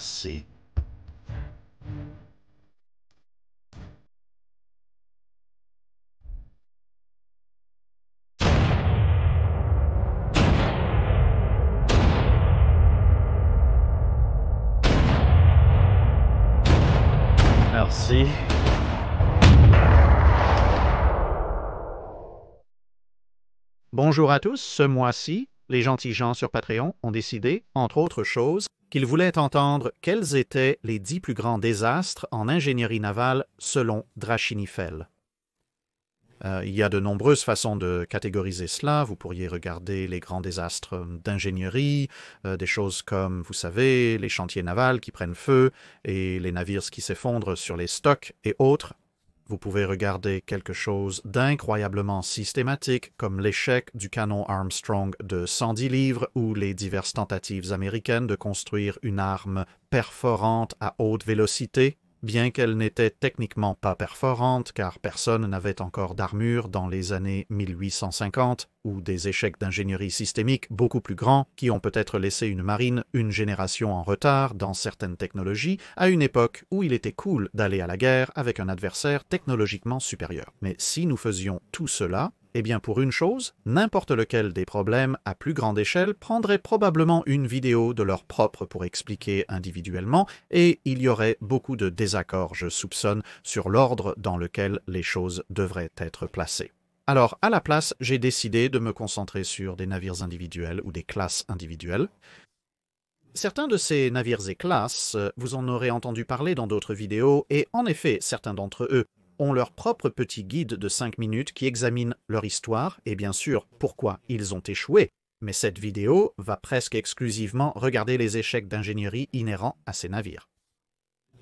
Merci. Merci. Bonjour à tous, ce mois-ci, les gentils gens sur Patreon ont décidé, entre autres choses, qu'ils voulaient entendre quels étaient les 10 plus grands désastres en ingénierie navale selon Drachinifel. Il y a de nombreuses façons de catégoriser cela. Vous pourriez regarder les grands désastres d'ingénierie, des choses comme, vous savez, les chantiers navals qui prennent feu et les navires qui s'effondrent sur les stocks et autres. Vous pouvez regarder quelque chose d'incroyablement systématique comme l'échec du canon Armstrong de 110 livres ou les diverses tentatives américaines de construire une arme perforante à haute vélocité, bien qu'elle n'était techniquement pas perforante car personne n'avait encore d'armure dans les années 1850, ou des échecs d'ingénierie systémique beaucoup plus grands qui ont peut-être laissé une marine une génération en retard dans certaines technologies à une époque où il était cool d'aller à la guerre avec un adversaire technologiquement supérieur. Mais si nous faisions tout cela, eh bien pour une chose, n'importe lequel des problèmes à plus grande échelle prendrait probablement une vidéo de leur propre pour expliquer individuellement, et il y aurait beaucoup de désaccords, je soupçonne, sur l'ordre dans lequel les choses devraient être placées. Alors, à la place, j'ai décidé de me concentrer sur des navires individuels ou des classes individuelles. Certains de ces navires et classes, vous en aurez entendu parler dans d'autres vidéos, et en effet, certains d'entre eux ont leur propre petit guide de 5 minutes qui examine leur histoire et bien sûr pourquoi ils ont échoué. Mais cette vidéo va presque exclusivement regarder les échecs d'ingénierie inhérents à ces navires.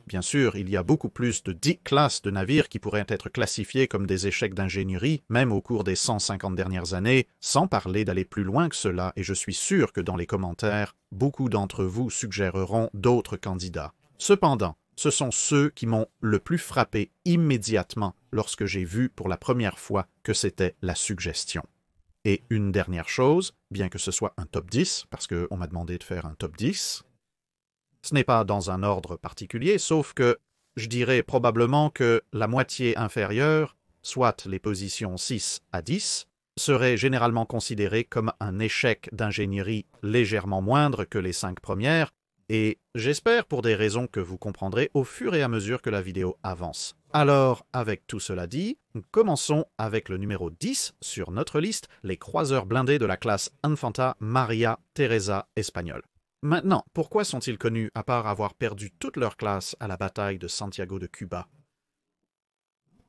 Bien sûr, il y a beaucoup plus de 10 classes de navires qui pourraient être classifiés comme des échecs d'ingénierie, même au cours des 150 dernières années, sans parler d'aller plus loin que cela, et je suis sûr que dans les commentaires, beaucoup d'entre vous suggéreront d'autres candidats. Cependant, ce sont ceux qui m'ont le plus frappé immédiatement lorsque j'ai vu pour la première fois que c'était la suggestion. Et une dernière chose, bien que ce soit un top 10, parce qu'on m'a demandé de faire un top 10, ce n'est pas dans un ordre particulier, sauf que je dirais probablement que la moitié inférieure, soit les positions 6 à 10, serait généralement considérée comme un échec d'ingénierie légèrement moindre que les 5 premières, et j'espère pour des raisons que vous comprendrez au fur et à mesure que la vidéo avance. Alors, avec tout cela dit, commençons avec le numéro 10 sur notre liste, les croiseurs blindés de la classe Infanta Maria Teresa Espagnole. Maintenant, pourquoi sont-ils connus à part avoir perdu toute leur classe à la bataille de Santiago de Cuba?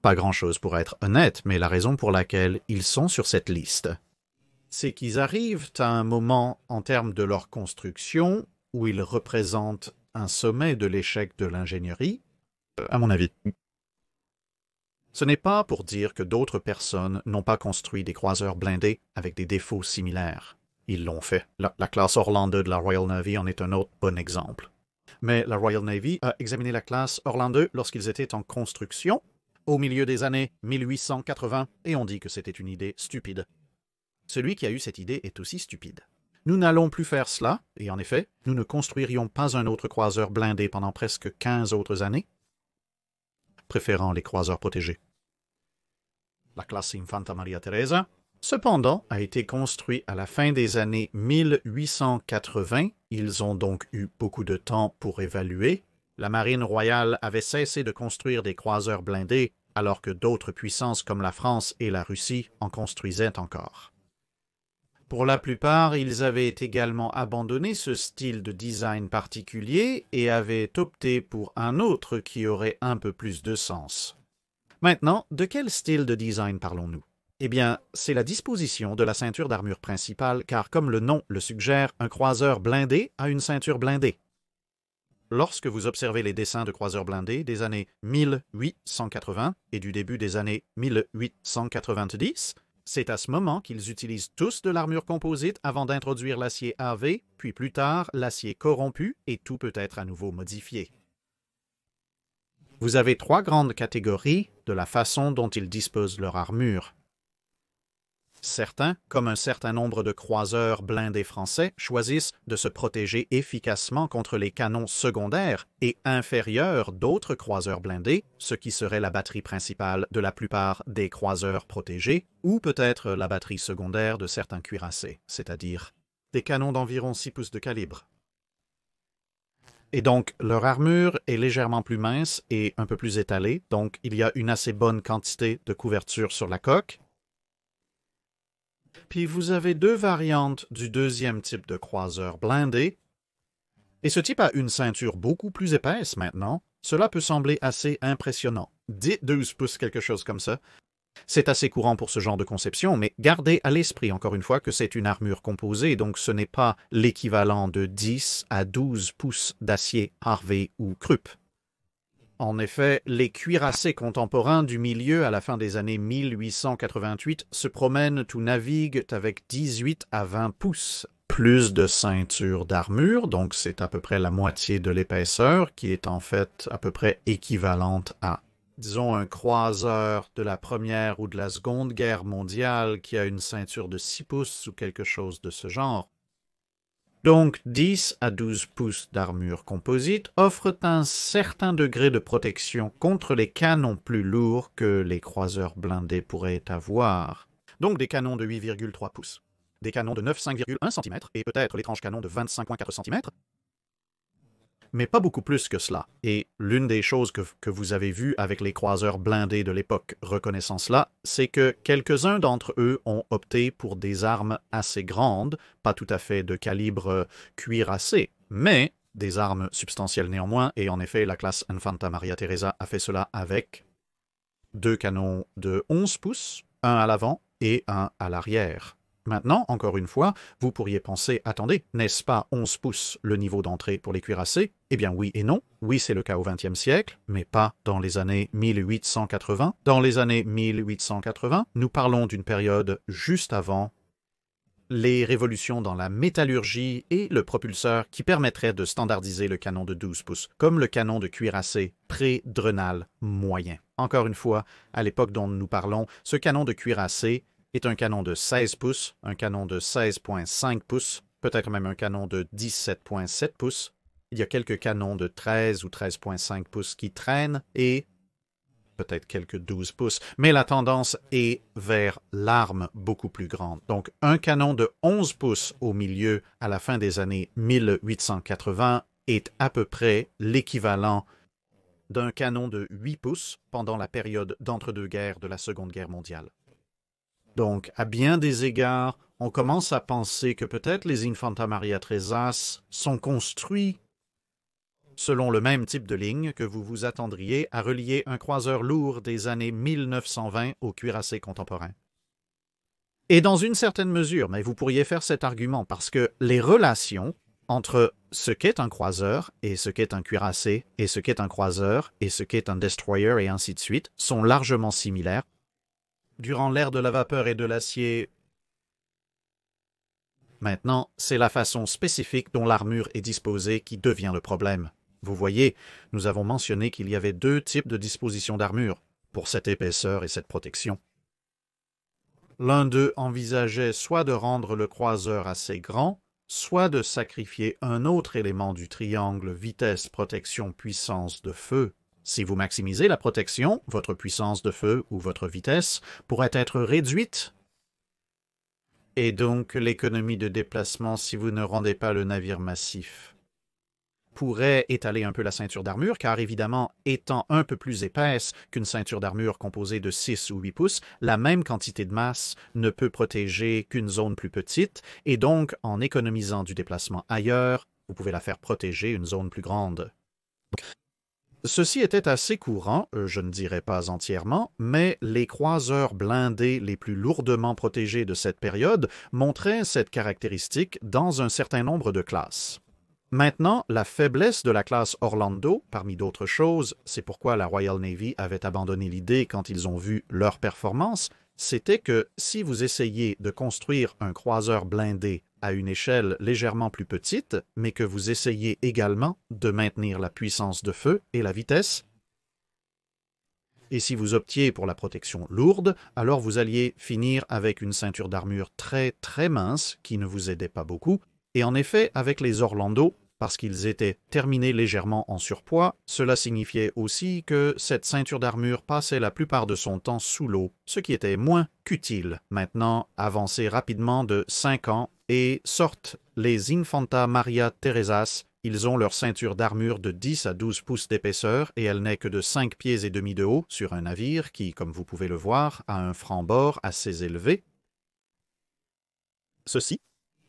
Pas grand-chose pour être honnête, mais la raison pour laquelle ils sont sur cette liste, c'est qu'ils arrivent à un moment en termes de leur construction où ils représentent un sommet de l'échec de l'ingénierie, à mon avis. Ce n'est pas pour dire que d'autres personnes n'ont pas construit des croiseurs blindés avec des défauts similaires. Ils l'ont fait. La classe Orlando de la Royal Navy en est un autre bon exemple. Mais la Royal Navy a examiné la classe Orlando lorsqu'ils étaient en construction, au milieu des années 1880, et on dit que c'était une idée stupide. Celui qui a eu cette idée est aussi stupide. Nous n'allons plus faire cela, et en effet, nous ne construirions pas un autre croiseur blindé pendant presque 15 autres années, préférant les croiseurs protégés. La classe Infanta Maria Teresa, cependant, a été construit à la fin des années 1880. Ils ont donc eu beaucoup de temps pour évaluer. La marine royale avait cessé de construire des croiseurs blindés, alors que d'autres puissances comme la France et la Russie en construisaient encore. Pour la plupart, ils avaient également abandonné ce style de design particulier et avaient opté pour un autre qui aurait un peu plus de sens. Maintenant, de quel style de design parlons-nous? Eh bien, c'est la disposition de la ceinture d'armure principale, car comme le nom le suggère, un croiseur blindé a une ceinture blindée. Lorsque vous observez les dessins de croiseurs blindés des années 1880 et du début des années 1890, c'est à ce moment qu'ils utilisent tous de l'armure composite avant d'introduire l'acier AV, puis plus tard l'acier corrompu, et tout peut être à nouveau modifié. Vous avez 3 grandes catégories de la façon dont ils disposent leur armure. Certains, comme un certain nombre de croiseurs blindés français, choisissent de se protéger efficacement contre les canons secondaires et inférieurs d'autres croiseurs blindés, ce qui serait la batterie principale de la plupart des croiseurs protégés, ou peut-être la batterie secondaire de certains cuirassés, c'est-à-dire des canons d'environ 6 pouces de calibre. Et donc, leur armure est légèrement plus mince et un peu plus étalée, donc il y a une assez bonne quantité de couverture sur la coque. Puis vous avez deux variantes du deuxième type de croiseur blindé. Et ce type a une ceinture beaucoup plus épaisse maintenant. Cela peut sembler assez impressionnant. 12 pouces, quelque chose comme ça. C'est assez courant pour ce genre de conception, mais gardez à l'esprit encore une fois que c'est une armure composée, donc ce n'est pas l'équivalent de 10 à 12 pouces d'acier Harvey ou Krupp. En effet, les cuirassés contemporains du milieu à la fin des années 1888 se promènent ou naviguent avec 18 à 20 pouces. Plus de ceinture d'armure, donc c'est à peu près la moitié de l'épaisseur, qui est en fait à peu près équivalente à, disons, un croiseur de la Première ou de la Seconde Guerre mondiale qui a une ceinture de 6 pouces ou quelque chose de ce genre. Donc 10 à 12 pouces d'armure composite offrent un certain degré de protection contre les canons plus lourds que les croiseurs blindés pourraient avoir. Donc des canons de 8,3 pouces, des canons de 9,5,1 cm et peut-être l'étrange canon de 25,4 cm. Mais pas beaucoup plus que cela. Et l'une des choses que vous avez vues avec les croiseurs blindés de l'époque reconnaissant cela, c'est que quelques-uns d'entre eux ont opté pour des armes assez grandes, pas tout à fait de calibre cuirassé, mais des armes substantielles néanmoins, et en effet la classe Infanta Maria Teresa a fait cela avec deux canons de 11 pouces, un à l'avant et un à l'arrière. Maintenant, encore une fois, vous pourriez penser, attendez, n'est-ce pas 11 pouces le niveau d'entrée pour les cuirassés? Eh bien oui et non. Oui, c'est le cas au XXe siècle, mais pas dans les années 1880. Dans les années 1880, nous parlons d'une période juste avant les révolutions dans la métallurgie et le propulseur qui permettraient de standardiser le canon de 12 pouces, comme le canon de cuirassé pré-Drenal moyen. Encore une fois, à l'époque dont nous parlons, ce canon de cuirassé est un canon de 16 pouces, un canon de 16,5 pouces, peut-être même un canon de 17,7 pouces. Il y a quelques canons de 13 ou 13,5 pouces qui traînent et peut-être quelques 12 pouces, mais la tendance est vers l'arme beaucoup plus grande. Donc un canon de 11 pouces au milieu à la fin des années 1880 est à peu près l'équivalent d'un canon de 8 pouces pendant la période d'entre-deux-guerres de la Seconde Guerre mondiale. Donc, à bien des égards, on commence à penser que peut-être les Infanta Maria Teresas sont construits selon le même type de ligne que vous vous attendriez à relier un croiseur lourd des années 1920 au cuirassé contemporain. Et dans une certaine mesure, mais vous pourriez faire cet argument parce que les relations entre ce qu'est un croiseur et ce qu'est un cuirassé et ce qu'est un croiseur et ce qu'est un destroyer et ainsi de suite sont largement similaires. Durant l'ère de la vapeur et de l'acier, maintenant, c'est la façon spécifique dont l'armure est disposée qui devient le problème. Vous voyez, nous avons mentionné qu'il y avait deux types de disposition d'armure pour cette épaisseur et cette protection. L'un d'eux envisageait soit de rendre le croiseur assez grand, soit de sacrifier un autre élément du triangle vitesse, protection, puissance de feu. Si vous maximisez la protection, votre puissance de feu ou votre vitesse pourrait être réduite. Et donc l'économie de déplacement, si vous ne rendez pas le navire massif, pourrait étaler un peu la ceinture d'armure, car évidemment, étant un peu plus épaisse qu'une ceinture d'armure composée de 6 ou 8 pouces, la même quantité de masse ne peut protéger qu'une zone plus petite, et donc en économisant du déplacement ailleurs, vous pouvez la faire protéger une zone plus grande. Ceci était assez courant, je ne dirais pas entièrement, mais les croiseurs blindés les plus lourdement protégés de cette période montraient cette caractéristique dans un certain nombre de classes. Maintenant, la faiblesse de la classe Orlando, parmi d'autres choses, c'est pourquoi la Royal Navy avait abandonné l'idée quand ils ont vu leur performance, c'était que si vous essayez de construire un croiseur blindé à une échelle légèrement plus petite, mais que vous essayez également de maintenir la puissance de feu et la vitesse, Et si vous optiez pour la protection lourde, alors vous alliez finir avec une ceinture d'armure très très mince qui ne vous aidait pas beaucoup. Et en effet, avec les Orlando, parce qu'ils étaient terminés légèrement en surpoids, cela signifiait aussi que cette ceinture d'armure passait la plupart de son temps sous l'eau, ce qui était moins qu'utile. Maintenant, avancés rapidement de 5 ans et sortent les Infanta Maria Teresas. Ils ont leur ceinture d'armure de 10 à 12 pouces d'épaisseur et elle n'est que de 5 pieds et demi de haut sur un navire qui, comme vous pouvez le voir, a un franc-bord assez élevé. Ceci,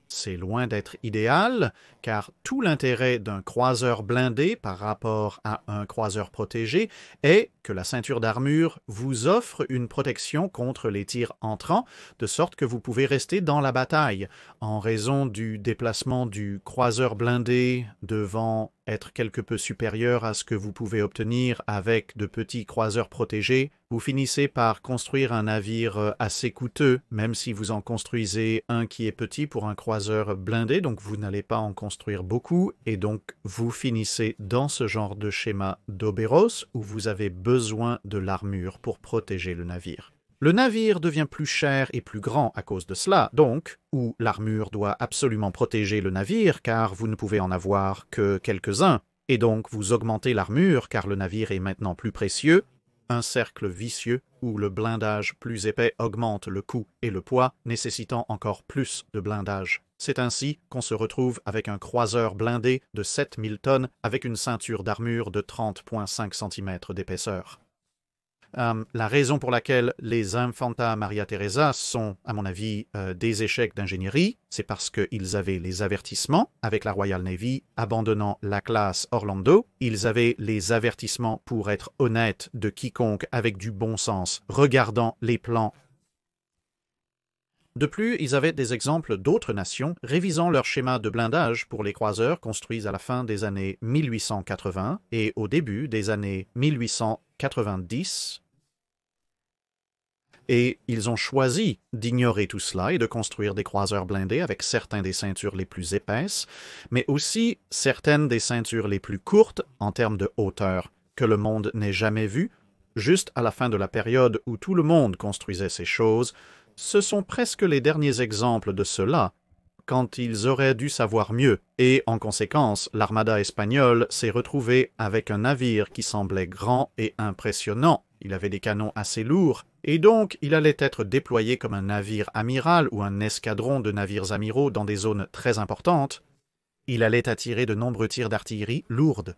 c'est loin d'être idéal, car tout l'intérêt d'un croiseur blindé par rapport à un croiseur protégé est que la ceinture d'armure vous offre une protection contre les tirs entrants, de sorte que vous pouvez rester dans la bataille. En raison du déplacement du croiseur blindé devant être quelque peu supérieur à ce que vous pouvez obtenir avec de petits croiseurs protégés, vous finissez par construire un navire assez coûteux, même si vous en construisez un qui est petit pour un croiseur blindé, donc vous n'allez pas en construire beaucoup, et donc vous finissez dans ce genre de schéma d'Oberos où vous avez besoin de l'armure pour protéger le navire. Le navire devient plus cher et plus grand à cause de cela, donc, où l'armure doit absolument protéger le navire car vous ne pouvez en avoir que quelques-uns, et donc vous augmentez l'armure car le navire est maintenant plus précieux, un cercle vicieux où le blindage plus épais augmente le coût et le poids, nécessitant encore plus de blindage. C'est ainsi qu'on se retrouve avec un croiseur blindé de 7000 tonnes avec une ceinture d'armure de 30,5 cm d'épaisseur. La raison pour laquelle les Infanta Maria Teresa sont, à mon avis, des échecs d'ingénierie, c'est parce qu'ils avaient les avertissements avec la Royal Navy abandonnant la classe Orlando. Ils avaient les avertissements pour être honnêtes de quiconque avec du bon sens, regardant les plans. De plus, ils avaient des exemples d'autres nations révisant leur schéma de blindage pour les croiseurs construits à la fin des années 1880 et au début des années 1890. Et ils ont choisi d'ignorer tout cela et de construire des croiseurs blindés avec certains des ceintures les plus épaisses, mais aussi certaines des ceintures les plus courtes en termes de hauteur, que le monde n'ait jamais vues, juste à la fin de la période où tout le monde construisait ces choses. Ce sont presque les derniers exemples de cela, quand ils auraient dû savoir mieux, et en conséquence, l'armada espagnole s'est retrouvée avec un navire qui semblait grand et impressionnant. Il avait des canons assez lourds, et donc il allait être déployé comme un navire amiral ou un escadron de navires amiraux dans des zones très importantes. Il allait attirer de nombreux tirs d'artillerie lourdes.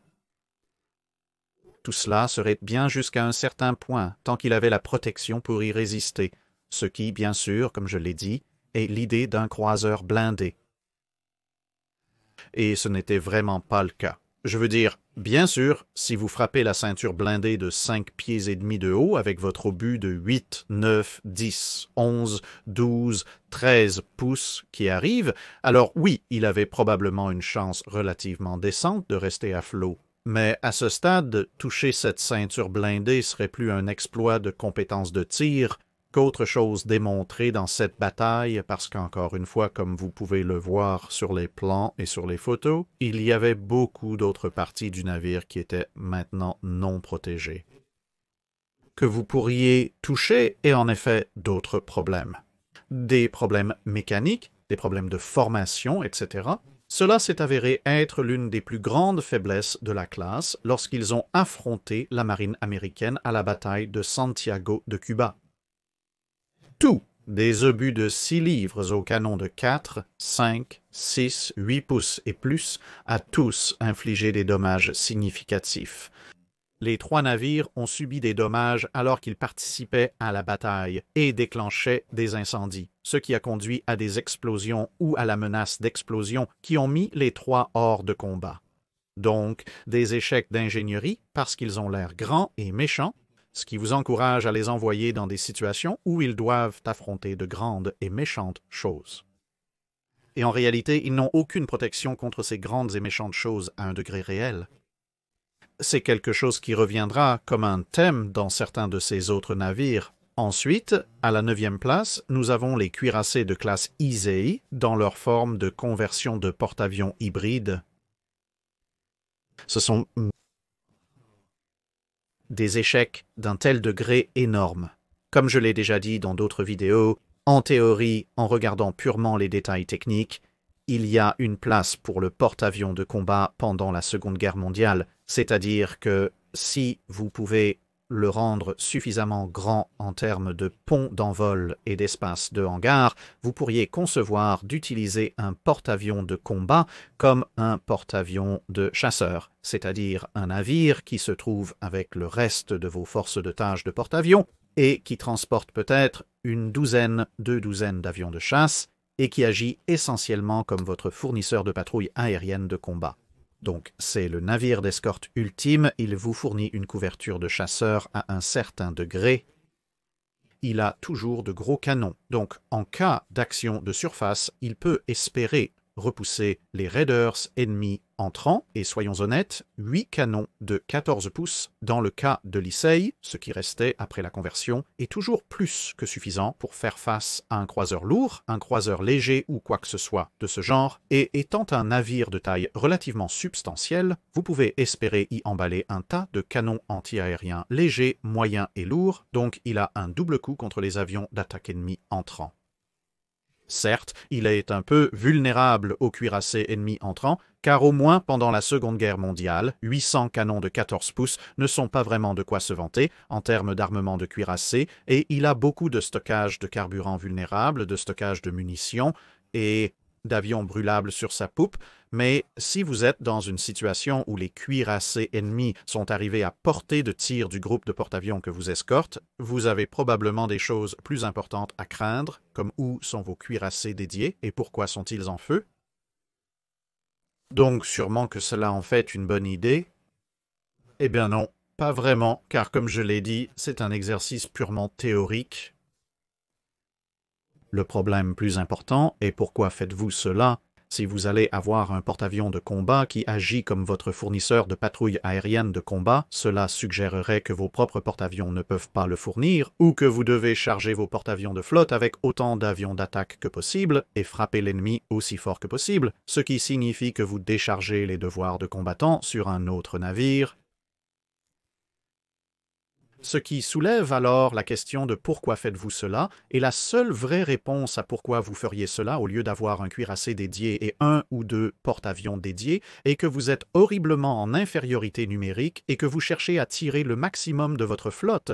Tout cela serait bien jusqu'à un certain point, tant qu'il avait la protection pour y résister, ce qui, bien sûr, comme je l'ai dit, est l'idée d'un croiseur blindé. Et ce n'était vraiment pas le cas. Je veux dire, bien sûr, si vous frappez la ceinture blindée de 5 pieds et demi de haut avec votre obus de 8, 9, 10, 11, 12, 13 pouces qui arrive, alors oui, il avait probablement une chance relativement décente de rester à flot. Mais à ce stade, toucher cette ceinture blindée serait plus un exploit de compétence de tir qu'autre chose démontrée dans cette bataille, parce qu'encore une fois, comme vous pouvez le voir sur les plans et sur les photos, il y avait beaucoup d'autres parties du navire qui étaient maintenant non protégées. Que vous pourriez toucher est en effet d'autres problèmes. Des problèmes mécaniques, des problèmes de formation, etc. Cela s'est avéré être l'une des plus grandes faiblesses de la classe lorsqu'ils ont affronté la marine américaine à la bataille de Santiago de Cuba. Tout, des obus de 6 livres au canon de 4, 5, 6, 8 pouces et plus, a tous infligé des dommages significatifs. Les 3 navires ont subi des dommages alors qu'ils participaient à la bataille et déclenchaient des incendies, ce qui a conduit à des explosions ou à la menace d'explosion qui ont mis les 3 hors de combat. Donc, des échecs d'ingénierie parce qu'ils ont l'air grands et méchants, ce qui vous encourage à les envoyer dans des situations où ils doivent affronter de grandes et méchantes choses. Et en réalité, ils n'ont aucune protection contre ces grandes et méchantes choses à un degré réel. C'est quelque chose qui reviendra comme un thème dans certains de ces autres navires. Ensuite, à la 9e place, nous avons les cuirassés de classe Issei dans leur forme de conversion de porte-avions hybride. Ce sont des échecs d'un tel degré énorme. Comme je l'ai déjà dit dans d'autres vidéos, en théorie, en regardant purement les détails techniques, il y a une place pour le porte-avions de combat pendant la Seconde Guerre mondiale, c'est-à-dire que si vous pouvez le rendre suffisamment grand en termes de pont d'envol et d'espace de hangar, vous pourriez concevoir d'utiliser un porte-avions de combat comme un porte-avions de chasseur, c'est-à-dire un navire qui se trouve avec le reste de vos forces de tâche de porte-avions et qui transporte peut-être une douzaine, 2 douzaines d'avions de chasse et qui agit essentiellement comme votre fournisseur de patrouilles aériennes de combat. Donc, c'est le navire d'escorte ultime, il vous fournit une couverture de chasseur à un certain degré. Il a toujours de gros canons, donc en cas d'action de surface, il peut espérer repousser les raiders ennemis entrants, et soyons honnêtes, 8 canons de 14 pouces dans le cas de l'Issei, ce qui restait après la conversion, est toujours plus que suffisant pour faire face à un croiseur lourd, un croiseur léger ou quoi que ce soit de ce genre, et étant un navire de taille relativement substantielle, vous pouvez espérer y emballer un tas de canons anti-aériens légers, moyens et lourds, donc il a un double coup contre les avions d'attaque ennemis entrants. Certes, il est un peu vulnérable aux cuirassés ennemis entrants, car au moins pendant la Seconde Guerre mondiale, 800 canons de 14 pouces ne sont pas vraiment de quoi se vanter en termes d'armement de cuirassés, et il a beaucoup de stockage de carburant vulnérable, de stockage de munitions et d'avions brûlables sur sa poupe, mais si vous êtes dans une situation où les cuirassés ennemis sont arrivés à portée de tir du groupe de porte-avions que vous escorte, vous avez probablement des choses plus importantes à craindre, comme où sont vos cuirassés dédiés et pourquoi sont-ils en feu. Donc sûrement que cela en fait une bonne idée. Eh bien non, pas vraiment, car comme je l'ai dit, c'est un exercice purement théorique. Le problème plus important est pourquoi faites-vous cela si vous allez avoir un porte-avions de combat qui agit comme votre fournisseur de patrouilles aériennes de combat, cela suggérerait que vos propres porte-avions ne peuvent pas le fournir, ou que vous devez charger vos porte-avions de flotte avec autant d'avions d'attaque que possible et frapper l'ennemi aussi fort que possible, ce qui signifie que vous déchargez les devoirs de combattant sur un autre navire. Ce qui soulève alors la question de pourquoi faites-vous cela, et la seule vraie réponse à pourquoi vous feriez cela au lieu d'avoir un cuirassé dédié et 1 ou 2 porte-avions dédiés est que vous êtes horriblement en infériorité numérique et que vous cherchez à tirer le maximum de votre flotte.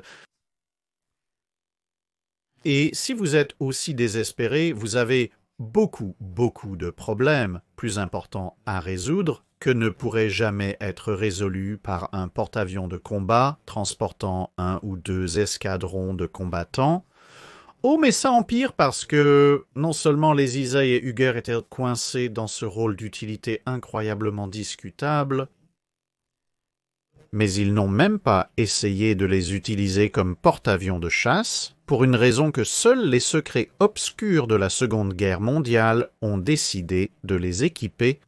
Et si vous êtes aussi désespéré, vous avez beaucoup de problèmes plus importants à résoudre que ne pourraient jamais être résolus par un porte-avions de combat transportant 1 ou 2 escadrons de combattants. Oh, mais ça empire parce que non seulement les Issei et Uger étaient coincés dans ce rôle d'utilité incroyablement discutable, mais ils n'ont même pas essayé de les utiliser comme porte-avions de chasse, pour une raison que seuls les secrets obscurs de la Seconde Guerre mondiale ont décidé de les équiper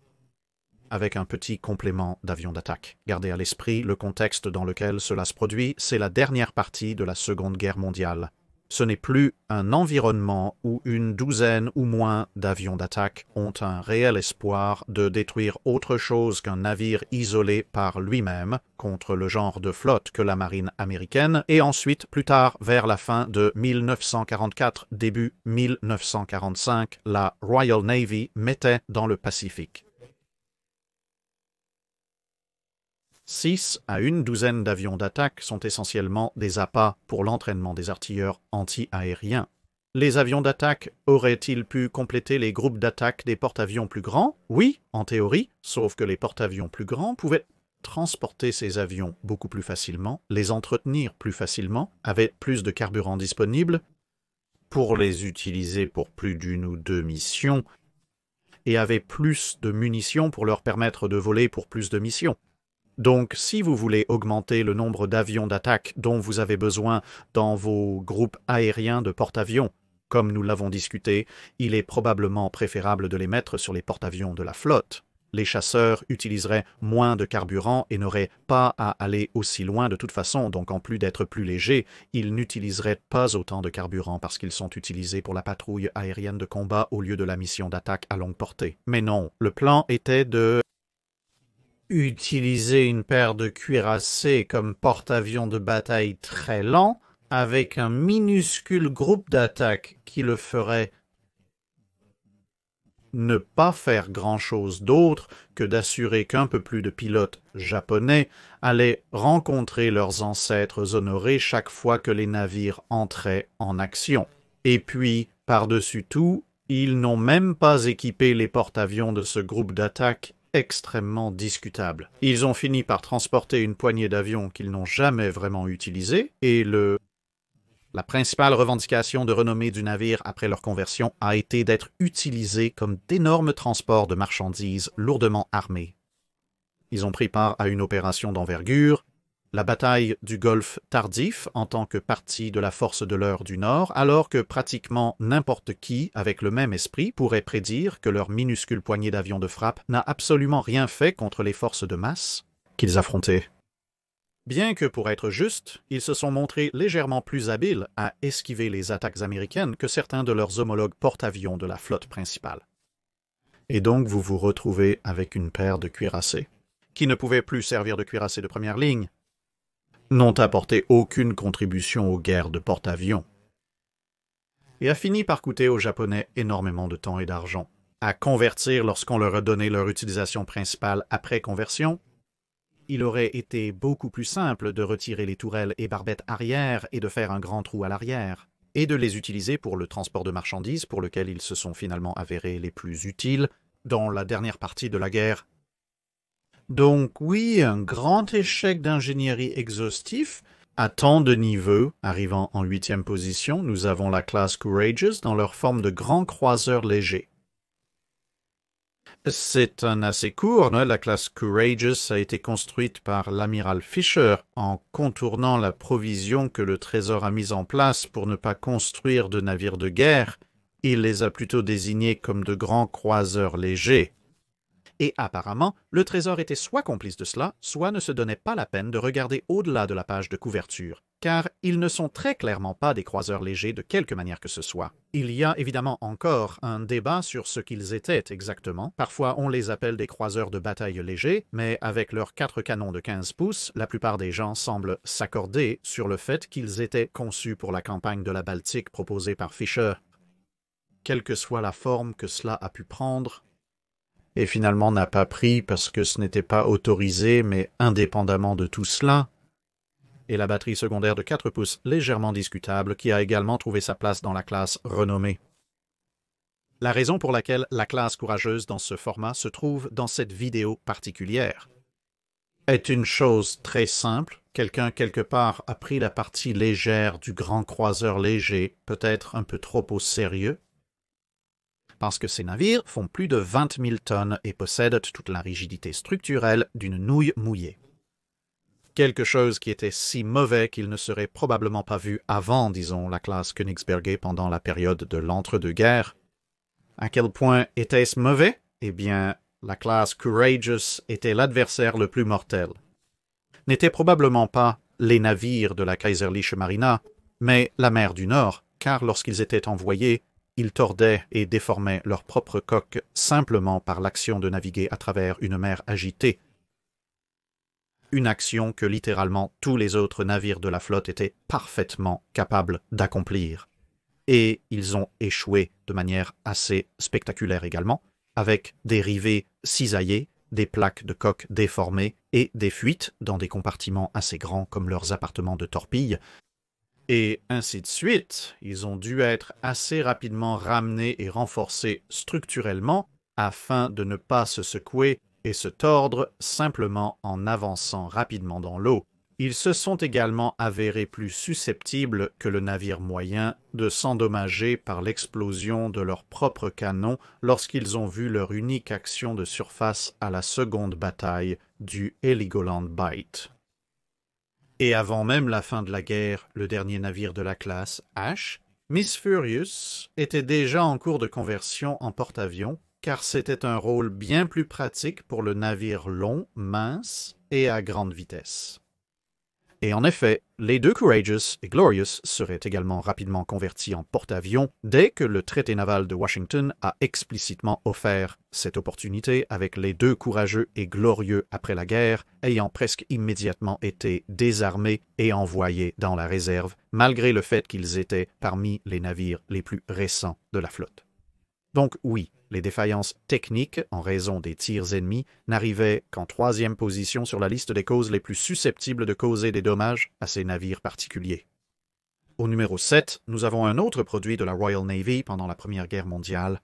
avec un petit complément d'avions d'attaque. Gardez à l'esprit le contexte dans lequel cela se produit, c'est la dernière partie de la Seconde Guerre mondiale. Ce n'est plus un environnement où une douzaine ou moins d'avions d'attaque ont un réel espoir de détruire autre chose qu'un navire isolé par lui-même contre le genre de flotte que la marine américaine et ensuite, plus tard, vers la fin de 1944, début 1945, la Royal Navy mettait dans le Pacifique. 6 à une douzaine d'avions d'attaque sont essentiellement des appâts pour l'entraînement des artilleurs anti-aériens. Les avions d'attaque auraient-ils pu compléter les groupes d'attaque des porte-avions plus grands? Oui, en théorie, sauf que les porte-avions plus grands pouvaient transporter ces avions beaucoup plus facilement, les entretenir plus facilement, avaient plus de carburant disponible pour les utiliser pour plus d'une ou 2 missions, et avaient plus de munitions pour leur permettre de voler pour plus de missions. Donc, si vous voulez augmenter le nombre d'avions d'attaque dont vous avez besoin dans vos groupes aériens de porte-avions, comme nous l'avons discuté, il est probablement préférable de les mettre sur les porte-avions de la flotte. Les chasseurs utiliseraient moins de carburant et n'auraient pas à aller aussi loin de toute façon, donc en plus d'être plus légers, ils n'utiliseraient pas autant de carburant parce qu'ils sont utilisés pour la patrouille aérienne de combat au lieu de la mission d'attaque à longue portée. Mais non, le plan était de utiliser une paire de cuirassés comme porte-avions de bataille très lent, avec un minuscule groupe d'attaque qui le ferait ne pas faire grand-chose d'autre que d'assurer qu'un peu plus de pilotes japonais allaient rencontrer leurs ancêtres honorés chaque fois que les navires entraient en action. Et puis, par-dessus tout, ils n'ont même pas équipé les porte-avions de ce groupe d'attaque extrêmement discutable. Ils ont fini par transporter une poignée d'avions qu'ils n'ont jamais vraiment utilisés, et la principale revendication de renommée du navire après leur conversion a été d'être utilisés comme d'énormes transports de marchandises lourdement armés. Ils ont pris part à une opération d'envergure, la bataille du Golfe tardif en tant que partie de la force de l'heure du Nord, alors que pratiquement n'importe qui, avec le même esprit, pourrait prédire que leur minuscule poignée d'avions de frappe n'a absolument rien fait contre les forces de masse qu'ils affrontaient. Bien que, pour être juste, ils se sont montrés légèrement plus habiles à esquiver les attaques américaines que certains de leurs homologues porte-avions de la flotte principale. Et donc vous vous retrouvez avec une paire de cuirassés, qui ne pouvaient plus servir de cuirassés de première ligne, n'ont apporté aucune contribution aux guerres de porte-avions, et a fini par coûter aux Japonais énormément de temps et d'argent. À convertir lorsqu'on leur a donné leur utilisation principale après conversion, il aurait été beaucoup plus simple de retirer les tourelles et barbettes arrière et de faire un grand trou à l'arrière, et de les utiliser pour le transport de marchandises pour lequel ils se sont finalement avérés les plus utiles dans la dernière partie de la guerre. Donc oui, un grand échec d'ingénierie exhaustif. À tant de niveaux, arrivant en 8e position, nous avons la classe Courageous dans leur forme de grands croiseurs légers. C'est un assez court. La classe Courageous a été construite par l'amiral Fisher en contournant la provision que le Trésor a mise en place pour ne pas construire de navires de guerre. Il les a plutôt désignés comme de grands croiseurs légers. Et apparemment, le Trésor était soit complice de cela, soit ne se donnait pas la peine de regarder au-delà de la page de couverture, car ils ne sont très clairement pas des croiseurs légers de quelque manière que ce soit. Il y a évidemment encore un débat sur ce qu'ils étaient exactement. Parfois, on les appelle des croiseurs de bataille légers, mais avec leurs 4 canons de 15 pouces, la plupart des gens semblent s'accorder sur le fait qu'ils étaient conçus pour la campagne de la Baltique proposée par Fisher. Quelle que soit la forme que cela a pu prendre, et finalement n'a pas pris parce que ce n'était pas autorisé, mais indépendamment de tout cela, et la batterie secondaire de 4 pouces légèrement discutable qui a également trouvé sa place dans la classe renommée. La raison pour laquelle la classe courageuse dans ce format se trouve dans cette vidéo particulière est une chose très simple. Quelqu'un quelque part a pris la partie légère du grand croiseur léger, peut-être un peu trop au sérieux, parce que ces navires font plus de 20 000 tonnes et possèdent toute la rigidité structurelle d'une nouille mouillée. Quelque chose qui était si mauvais qu'il ne serait probablement pas vu avant, disons, la classe Königsberger pendant la période de l'entre-deux-guerres. À quel point était-ce mauvais? Eh bien, la classe Courageous était l'adversaire le plus mortel. N'étaient probablement pas les navires de la Kaiserliche Marina, mais la mer du Nord, car lorsqu'ils étaient envoyés, ils tordaient et déformaient leur propre coque simplement par l'action de naviguer à travers une mer agitée. Une action que littéralement tous les autres navires de la flotte étaient parfaitement capables d'accomplir. Et ils ont échoué de manière assez spectaculaire également, avec des rivets cisaillés, des plaques de coque déformées et des fuites dans des compartiments assez grands comme leurs appartements de torpilles, et ainsi de suite. Ils ont dû être assez rapidement ramenés et renforcés structurellement afin de ne pas se secouer et se tordre simplement en avançant rapidement dans l'eau. Ils se sont également avérés plus susceptibles que le navire moyen de s'endommager par l'explosion de leurs propres canons lorsqu'ils ont vu leur unique action de surface à la seconde bataille du Heligoland Bight. Et avant même la fin de la guerre, le dernier navire de la classe H, Miss Furious, était déjà en cours de conversion en porte-avions, car c'était un rôle bien plus pratique pour le navire long, mince et à grande vitesse. Et en effet, les deux Courageous et Glorious seraient également rapidement convertis en porte-avions dès que le traité naval de Washington a explicitement offert cette opportunité, avec les deux Courageux et Glorieux après la guerre ayant presque immédiatement été désarmés et envoyés dans la réserve, malgré le fait qu'ils étaient parmi les navires les plus récents de la flotte. Donc oui, les défaillances techniques en raison des tirs ennemis n'arrivaient qu'en troisième position sur la liste des causes les plus susceptibles de causer des dommages à ces navires particuliers. Au numéro 7, nous avons un autre produit de la Royal Navy pendant la Première Guerre mondiale.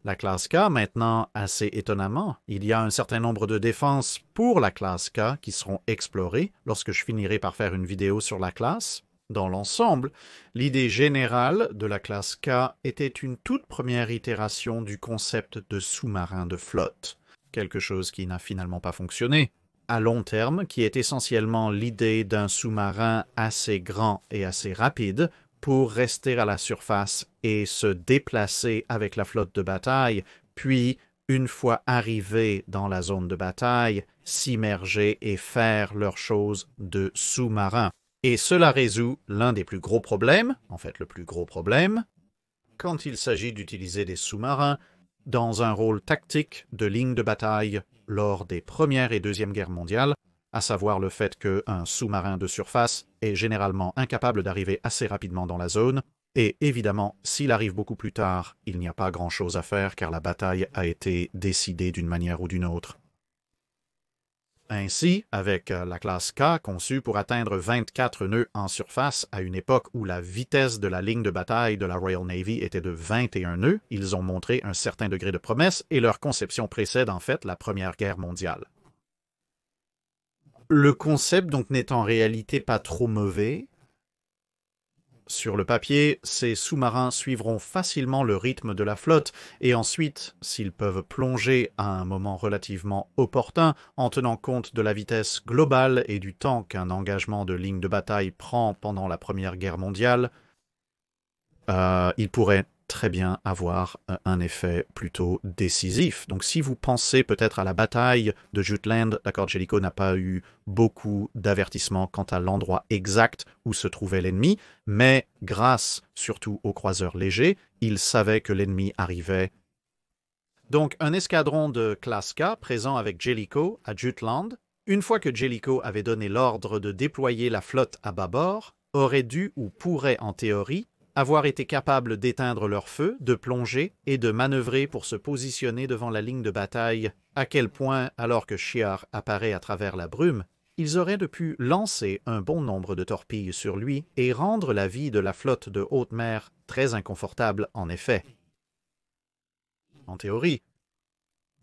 La classe K, maintenant, assez étonnamment, il y a un certain nombre de défenses pour la classe K qui seront explorées lorsque je finirai par faire une vidéo sur la classe. Dans l'ensemble, l'idée générale de la classe K était une toute première itération du concept de sous-marin de flotte, quelque chose qui n'a finalement pas fonctionné, à long terme, qui est essentiellement l'idée d'un sous-marin assez grand et assez rapide pour rester à la surface et se déplacer avec la flotte de bataille, puis, une fois arrivés dans la zone de bataille, s'immerger et faire leurs choses de sous-marin. Et cela résout l'un des plus gros problèmes, en fait le plus gros problème, quand il s'agit d'utiliser des sous-marins dans un rôle tactique de ligne de bataille lors des Premières et Deuxième Guerres mondiales, à savoir le fait qu'un sous-marin de surface est généralement incapable d'arriver assez rapidement dans la zone, et évidemment, s'il arrive beaucoup plus tard, il n'y a pas grand-chose à faire car la bataille a été décidée d'une manière ou d'une autre. Ainsi, avec la classe K conçue pour atteindre 24 nœuds en surface à une époque où la vitesse de la ligne de bataille de la Royal Navy était de 21 nœuds, ils ont montré un certain degré de promesse et leur conception précède en fait la Première Guerre mondiale. Le concept donc n'est en réalité pas trop mauvais. Sur le papier, ces sous-marins suivront facilement le rythme de la flotte et ensuite, s'ils peuvent plonger à un moment relativement opportun en tenant compte de la vitesse globale et du temps qu'un engagement de ligne de bataille prend pendant la Première Guerre mondiale, ils pourraient très bien avoir un effet plutôt décisif. Donc si vous pensez peut-être à la bataille de Jutland, d'accord, Jellicoe n'a pas eu beaucoup d'avertissements quant à l'endroit exact où se trouvait l'ennemi, mais grâce surtout aux croiseurs légers, il savait que l'ennemi arrivait. Donc un escadron de classe K présent avec Jellicoe à Jutland, une fois que Jellicoe avait donné l'ordre de déployer la flotte à bâbord, aurait dû ou pourrait en théorie avoir été capables d'éteindre leur feu, de plonger et de manœuvrer pour se positionner devant la ligne de bataille, à quel point, alors que Shi'ar apparaît à travers la brume, ils auraient pu lancer un bon nombre de torpilles sur lui et rendre la vie de la flotte de haute mer très inconfortable en effet. En théorie.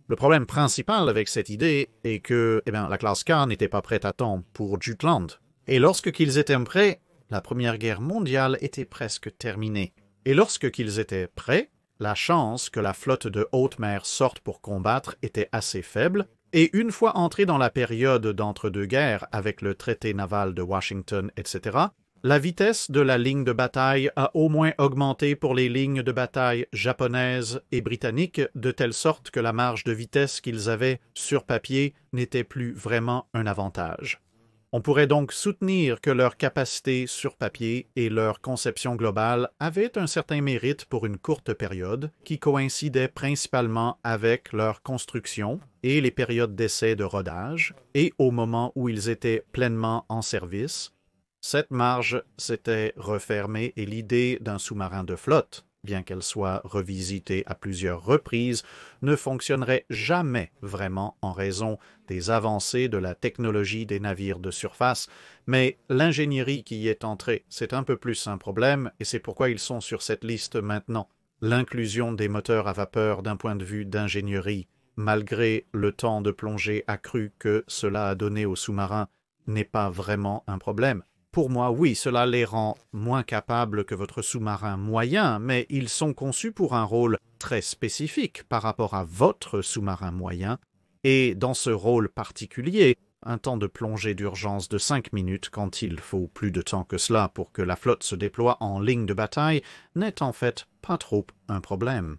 Le problème principal avec cette idée est que la classe K n'était pas prête à temps pour Jutland. Et lorsque qu'ils étaient prêts, la Première Guerre mondiale était presque terminée. Et lorsque qu'ils étaient prêts, la chance que la flotte de haute mer sorte pour combattre était assez faible, et une fois entrée dans la période d'entre-deux-guerres avec le traité naval de Washington, etc., la vitesse de la ligne de bataille a au moins augmenté pour les lignes de bataille japonaises et britanniques, de telle sorte que la marge de vitesse qu'ils avaient sur papier n'était plus vraiment un avantage. On pourrait donc soutenir que leur capacité sur papier et leur conception globale avaient un certain mérite pour une courte période qui coïncidait principalement avec leur construction et les périodes d'essai de rodage, et au moment où ils étaient pleinement en service. Cette marge s'était refermée et l'idée d'un sous-marin de flotte, bien qu'elle soit revisitée à plusieurs reprises, ne fonctionnerait jamais vraiment en raison des avancées de la technologie des navires de surface, mais l'ingénierie qui y est entrée, c'est un peu plus un problème, et c'est pourquoi ils sont sur cette liste maintenant. L'inclusion des moteurs à vapeur d'un point de vue d'ingénierie, malgré le temps de plongée accru que cela a donné aux sous-marins, n'est pas vraiment un problème. Pour moi, oui, cela les rend moins capables que votre sous-marin moyen, mais ils sont conçus pour un rôle très spécifique par rapport à votre sous-marin moyen, et dans ce rôle particulier, un temps de plongée d'urgence de 5 minutes quand il faut plus de temps que cela pour que la flotte se déploie en ligne de bataille n'est en fait pas trop un problème.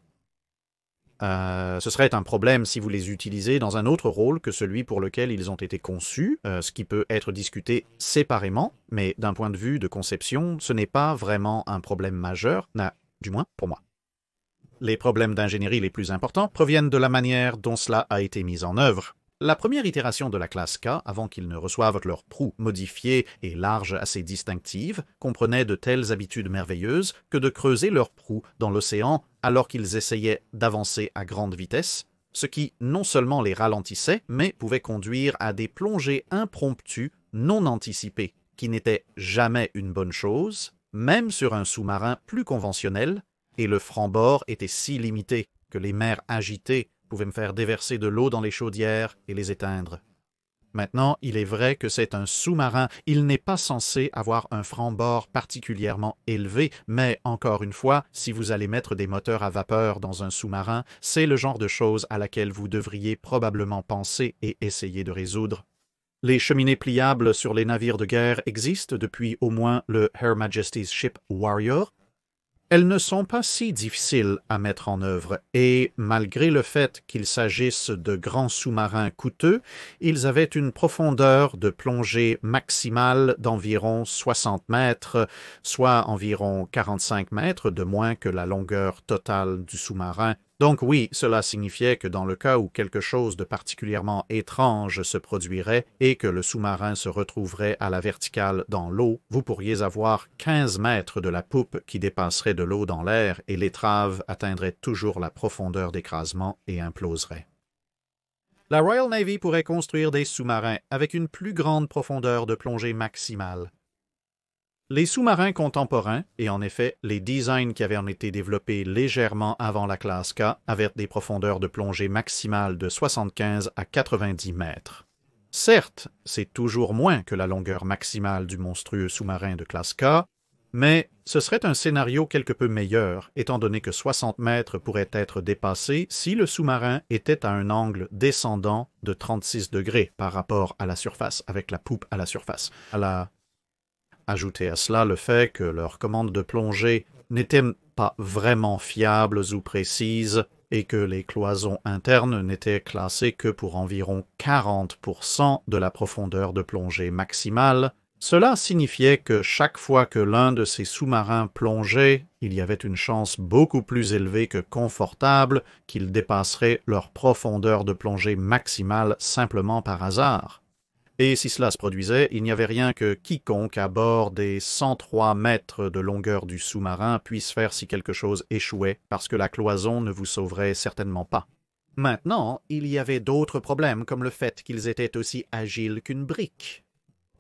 Ce serait un problème si vous les utilisez dans un autre rôle que celui pour lequel ils ont été conçus, ce qui peut être discuté séparément, mais d'un point de vue de conception, ce n'est pas vraiment un problème majeur, du moins pour moi. Les problèmes d'ingénierie les plus importants proviennent de la manière dont cela a été mis en œuvre. La première itération de la classe K, avant qu'ils ne reçoivent leur proue modifiée et large assez distinctive, comprenait de telles habitudes merveilleuses que de creuser leur proue dans l'océan alors qu'ils essayaient d'avancer à grande vitesse, ce qui non seulement les ralentissait, mais pouvait conduire à des plongées impromptues, non anticipées, qui n'étaient jamais une bonne chose, même sur un sous-marin plus conventionnel, et le franc-bord était si limité que les mers agitées pouvaient me faire déverser de l'eau dans les chaudières et les éteindre. Maintenant, il est vrai que c'est un sous-marin, il n'est pas censé avoir un franc-bord particulièrement élevé, mais encore une fois, si vous allez mettre des moteurs à vapeur dans un sous-marin, c'est le genre de chose à laquelle vous devriez probablement penser et essayer de résoudre. Les cheminées pliables sur les navires de guerre existent depuis au moins le Her Majesty's Ship Warrior. Elles ne sont pas si difficiles à mettre en œuvre et, malgré le fait qu'il s'agisse de grands sous-marins coûteux, ils avaient une profondeur de plongée maximale d'environ 60 mètres, soit environ 45 mètres de moins que la longueur totale du sous-marin. Donc oui, cela signifiait que dans le cas où quelque chose de particulièrement étrange se produirait et que le sous-marin se retrouverait à la verticale dans l'eau, vous pourriez avoir 15 mètres de la poupe qui dépasserait de l'eau dans l'air et l'étrave atteindrait toujours la profondeur d'écrasement et imploserait. La Royal Navy pourrait construire des sous-marins avec une plus grande profondeur de plongée maximale. Les sous-marins contemporains, et en effet les designs qui avaient été développés légèrement avant la classe K, avaient des profondeurs de plongée maximale de 75 à 90 mètres. Certes, c'est toujours moins que la longueur maximale du monstrueux sous-marin de classe K, mais ce serait un scénario quelque peu meilleur, étant donné que 60 mètres pourraient être dépassés si le sous-marin était à un angle descendant de 36 degrés par rapport à la surface, avec la poupe à la surface. Ajoutez à cela le fait que leurs commandes de plongée n'étaient pas vraiment fiables ou précises et que les cloisons internes n'étaient classées que pour environ 40% de la profondeur de plongée maximale. Cela signifiait que chaque fois que l'un de ces sous-marins plongeait, il y avait une chance beaucoup plus élevée que confortable qu'ils dépasseraient leur profondeur de plongée maximale simplement par hasard. Et si cela se produisait, il n'y avait rien que quiconque à bord des 103 mètres de longueur du sous-marin puisse faire si quelque chose échouait, parce que la cloison ne vous sauverait certainement pas. Maintenant, il y avait d'autres problèmes, comme le fait qu'ils étaient aussi agiles qu'une brique.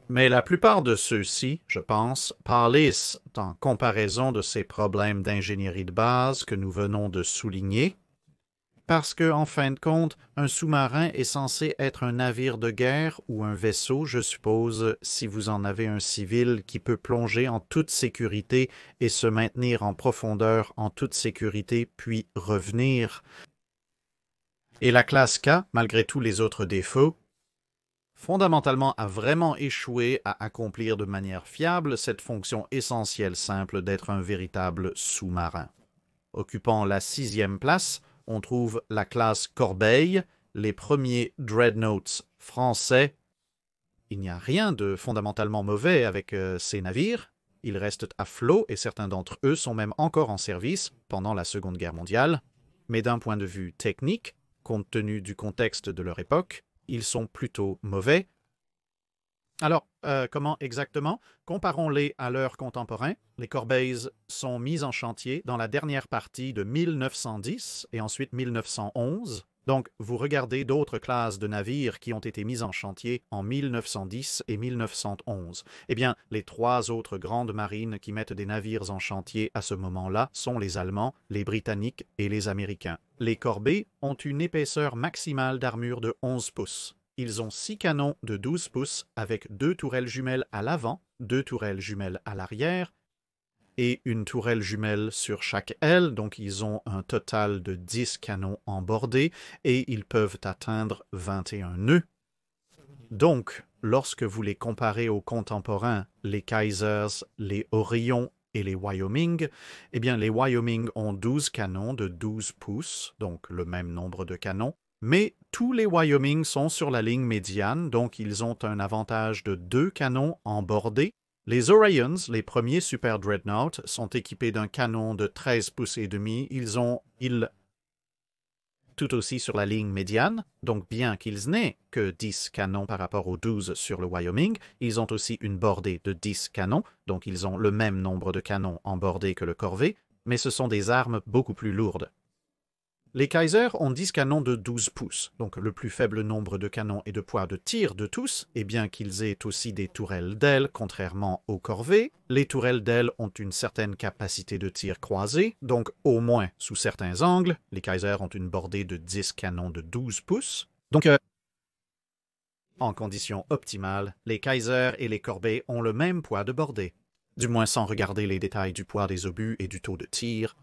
Mais la plupart de ceux-ci, je pense, pâlissent en comparaison de ces problèmes d'ingénierie de base que nous venons de souligner, parce que, en fin de compte, un sous-marin est censé être un navire de guerre ou un vaisseau, je suppose, si vous en avez un civil qui peut plonger en toute sécurité et se maintenir en profondeur en toute sécurité, puis revenir. Et la classe K, malgré tous les autres défauts, fondamentalement a vraiment échoué à accomplir de manière fiable cette fonction essentielle simple d'être un véritable sous-marin. Occupant la 6e place, on trouve la classe Corbeil, les premiers dreadnoughts français. Il n'y a rien de fondamentalement mauvais avec ces navires. Ils restent à flot et certains d'entre eux sont même encore en service pendant la Seconde Guerre mondiale. Mais d'un point de vue technique, compte tenu du contexte de leur époque, ils sont plutôt mauvais. Alors, comment exactement? Comparons-les à l'heure contemporain. Les Corbeils sont mis en chantier dans la dernière partie de 1910 et ensuite 1911. Donc, vous regardez d'autres classes de navires qui ont été mis en chantier en 1910 et 1911. Eh bien, les 3 autres grandes marines qui mettent des navires en chantier à ce moment-là sont les Allemands, les Britanniques et les Américains. Les Corbeils ont une épaisseur maximale d'armure de 11 pouces. Ils ont 6 canons de 12 pouces avec 2 tourelles jumelles à l'avant, 2 tourelles jumelles à l'arrière et une tourelle jumelle sur chaque aile. Donc ils ont un total de 10 canons embordés et ils peuvent atteindre 21 nœuds. Donc, lorsque vous les comparez aux contemporains, les Kaisers, les Orion et les Wyoming, eh bien les Wyoming ont 12 canons de 12 pouces, donc le même nombre de canons, mais tous les Wyoming sont sur la ligne médiane, donc ils ont un avantage de 2 canons en bordée. Les Orions, les premiers Super Dreadnought, sont équipés d'un canon de 13 pouces et demi. Ils tout aussi sur la ligne médiane, donc bien qu'ils n'aient que 10 canons par rapport aux 12 sur le Wyoming, ils ont aussi une bordée de 10 canons, donc ils ont le même nombre de canons en bordée que le corvée, mais ce sont des armes beaucoup plus lourdes. Les Kaiser ont 10 canons de 12 pouces, donc le plus faible nombre de canons et de poids de tir de tous, et bien qu'ils aient aussi des tourelles d'aile, contrairement aux corvées, les tourelles d'aile ont une certaine capacité de tir croisé, donc au moins sous certains angles, les Kaiser ont une bordée de 10 canons de 12 pouces. Donc, en conditions optimales, les Kaiser et les corbeilles ont le même poids de bordée, du moins sans regarder les détails du poids des obus et du taux de tir.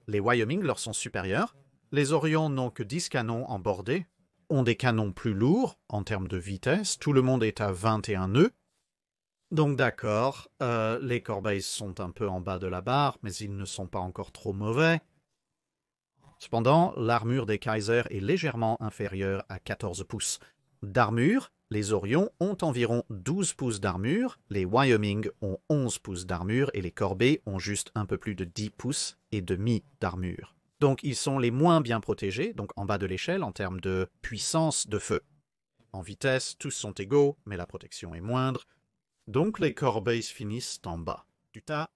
Les Wyoming leur sont supérieurs. Les Orions n'ont que 10 canons en bordée, ont des canons plus lourds en termes de vitesse, tout le monde est à 21 nœuds. Donc d'accord, les corbeilles sont un peu en bas de la barre, mais ils ne sont pas encore trop mauvais. Cependant, l'armure des Kaiser est légèrement inférieure à 14 pouces d'armure. Les Orions ont environ 12 pouces d'armure, les Wyoming ont 11 pouces d'armure et les corbeilles ont juste un peu plus de 10 pouces et demi d'armure. Donc ils sont les moins bien protégés, donc en bas de l'échelle en termes de puissance de feu. En vitesse, tous sont égaux, mais la protection est moindre. Donc les corbeilles finissent en bas du tas.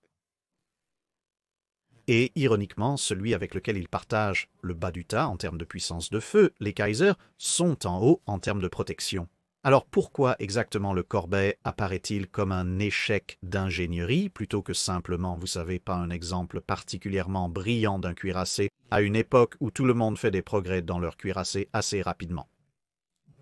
Et ironiquement, celui avec lequel ils partagent le bas du tas en termes de puissance de feu, les Kaiser, sont en haut en termes de protection. Alors pourquoi exactement le corbeil apparaît-il comme un échec d'ingénierie plutôt que simplement, vous savez, pas un exemple particulièrement brillant d'un cuirassé à une époque où tout le monde fait des progrès dans leur cuirassé assez rapidement?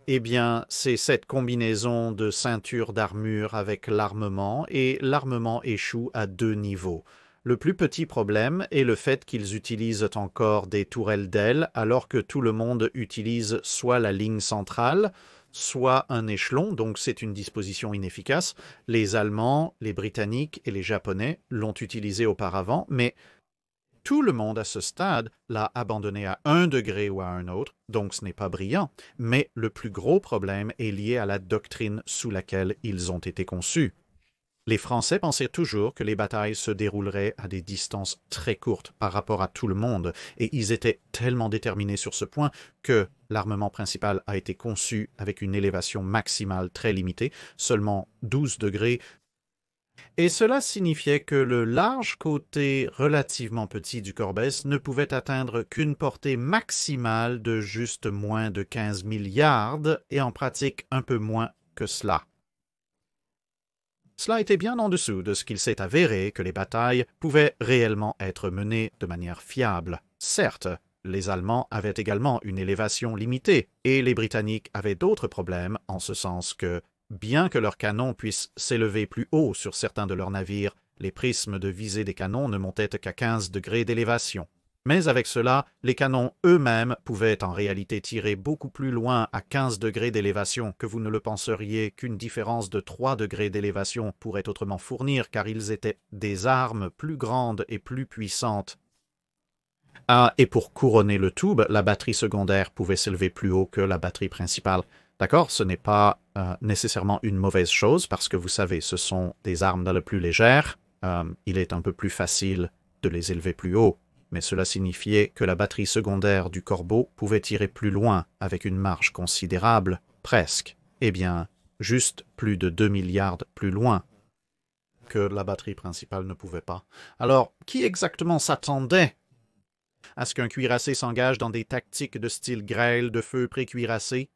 Eh bien, c'est cette combinaison de ceinture d'armure avec l'armement, et l'armement échoue à 2 niveaux. Le plus petit problème est le fait qu'ils utilisent encore des tourelles d'aile alors que tout le monde utilise soit la ligne centrale, soit un échelon, donc c'est une disposition inefficace. Les Allemands, les Britanniques et les Japonais l'ont utilisé auparavant, mais tout le monde à ce stade l'a abandonné à 1 degré ou à un autre, donc ce n'est pas brillant. Mais le plus gros problème est lié à la doctrine sous laquelle ils ont été conçus. Les Français pensaient toujours que les batailles se dérouleraient à des distances très courtes par rapport à tout le monde, et ils étaient tellement déterminés sur ce point que l'armement principal a été conçu avec une élévation maximale très limitée, seulement 12 degrés, et cela signifiait que le large côté relativement petit du Corbès ne pouvait atteindre qu'une portée maximale de juste moins de 15 milliards, et en pratique un peu moins que cela. Cela était bien en dessous de ce qu'il s'est avéré que les batailles pouvaient réellement être menées de manière fiable. Certes, les Allemands avaient également une élévation limitée, et les Britanniques avaient d'autres problèmes, en ce sens que, bien que leurs canons puissent s'élever plus haut sur certains de leurs navires, les prismes de visée des canons ne montaient qu'à 15 degrés d'élévation. Mais avec cela, les canons eux-mêmes pouvaient en réalité tirer beaucoup plus loin à 15 degrés d'élévation que vous ne le penseriez qu'une différence de 3 degrés d'élévation pourrait autrement fournir, car ils étaient des armes plus grandes et plus puissantes. Ah, et pour couronner le tout, la batterie secondaire pouvait s'élever plus haut que la batterie principale. D'accord, ce n'est pas nécessairement une mauvaise chose, parce que vous savez, ce sont des armes dans le plus légères. Il est un peu plus facile de les élever plus haut. Mais cela signifiait que la batterie secondaire du Corbeau pouvait tirer plus loin, avec une marge considérable, presque, eh bien, juste plus de 2 milliards plus loin que la batterie principale ne pouvait pas. Alors, qui exactement s'attendait à ce qu'un cuirassé s'engage dans des tactiques de style grêle de feu pré-cuirassé?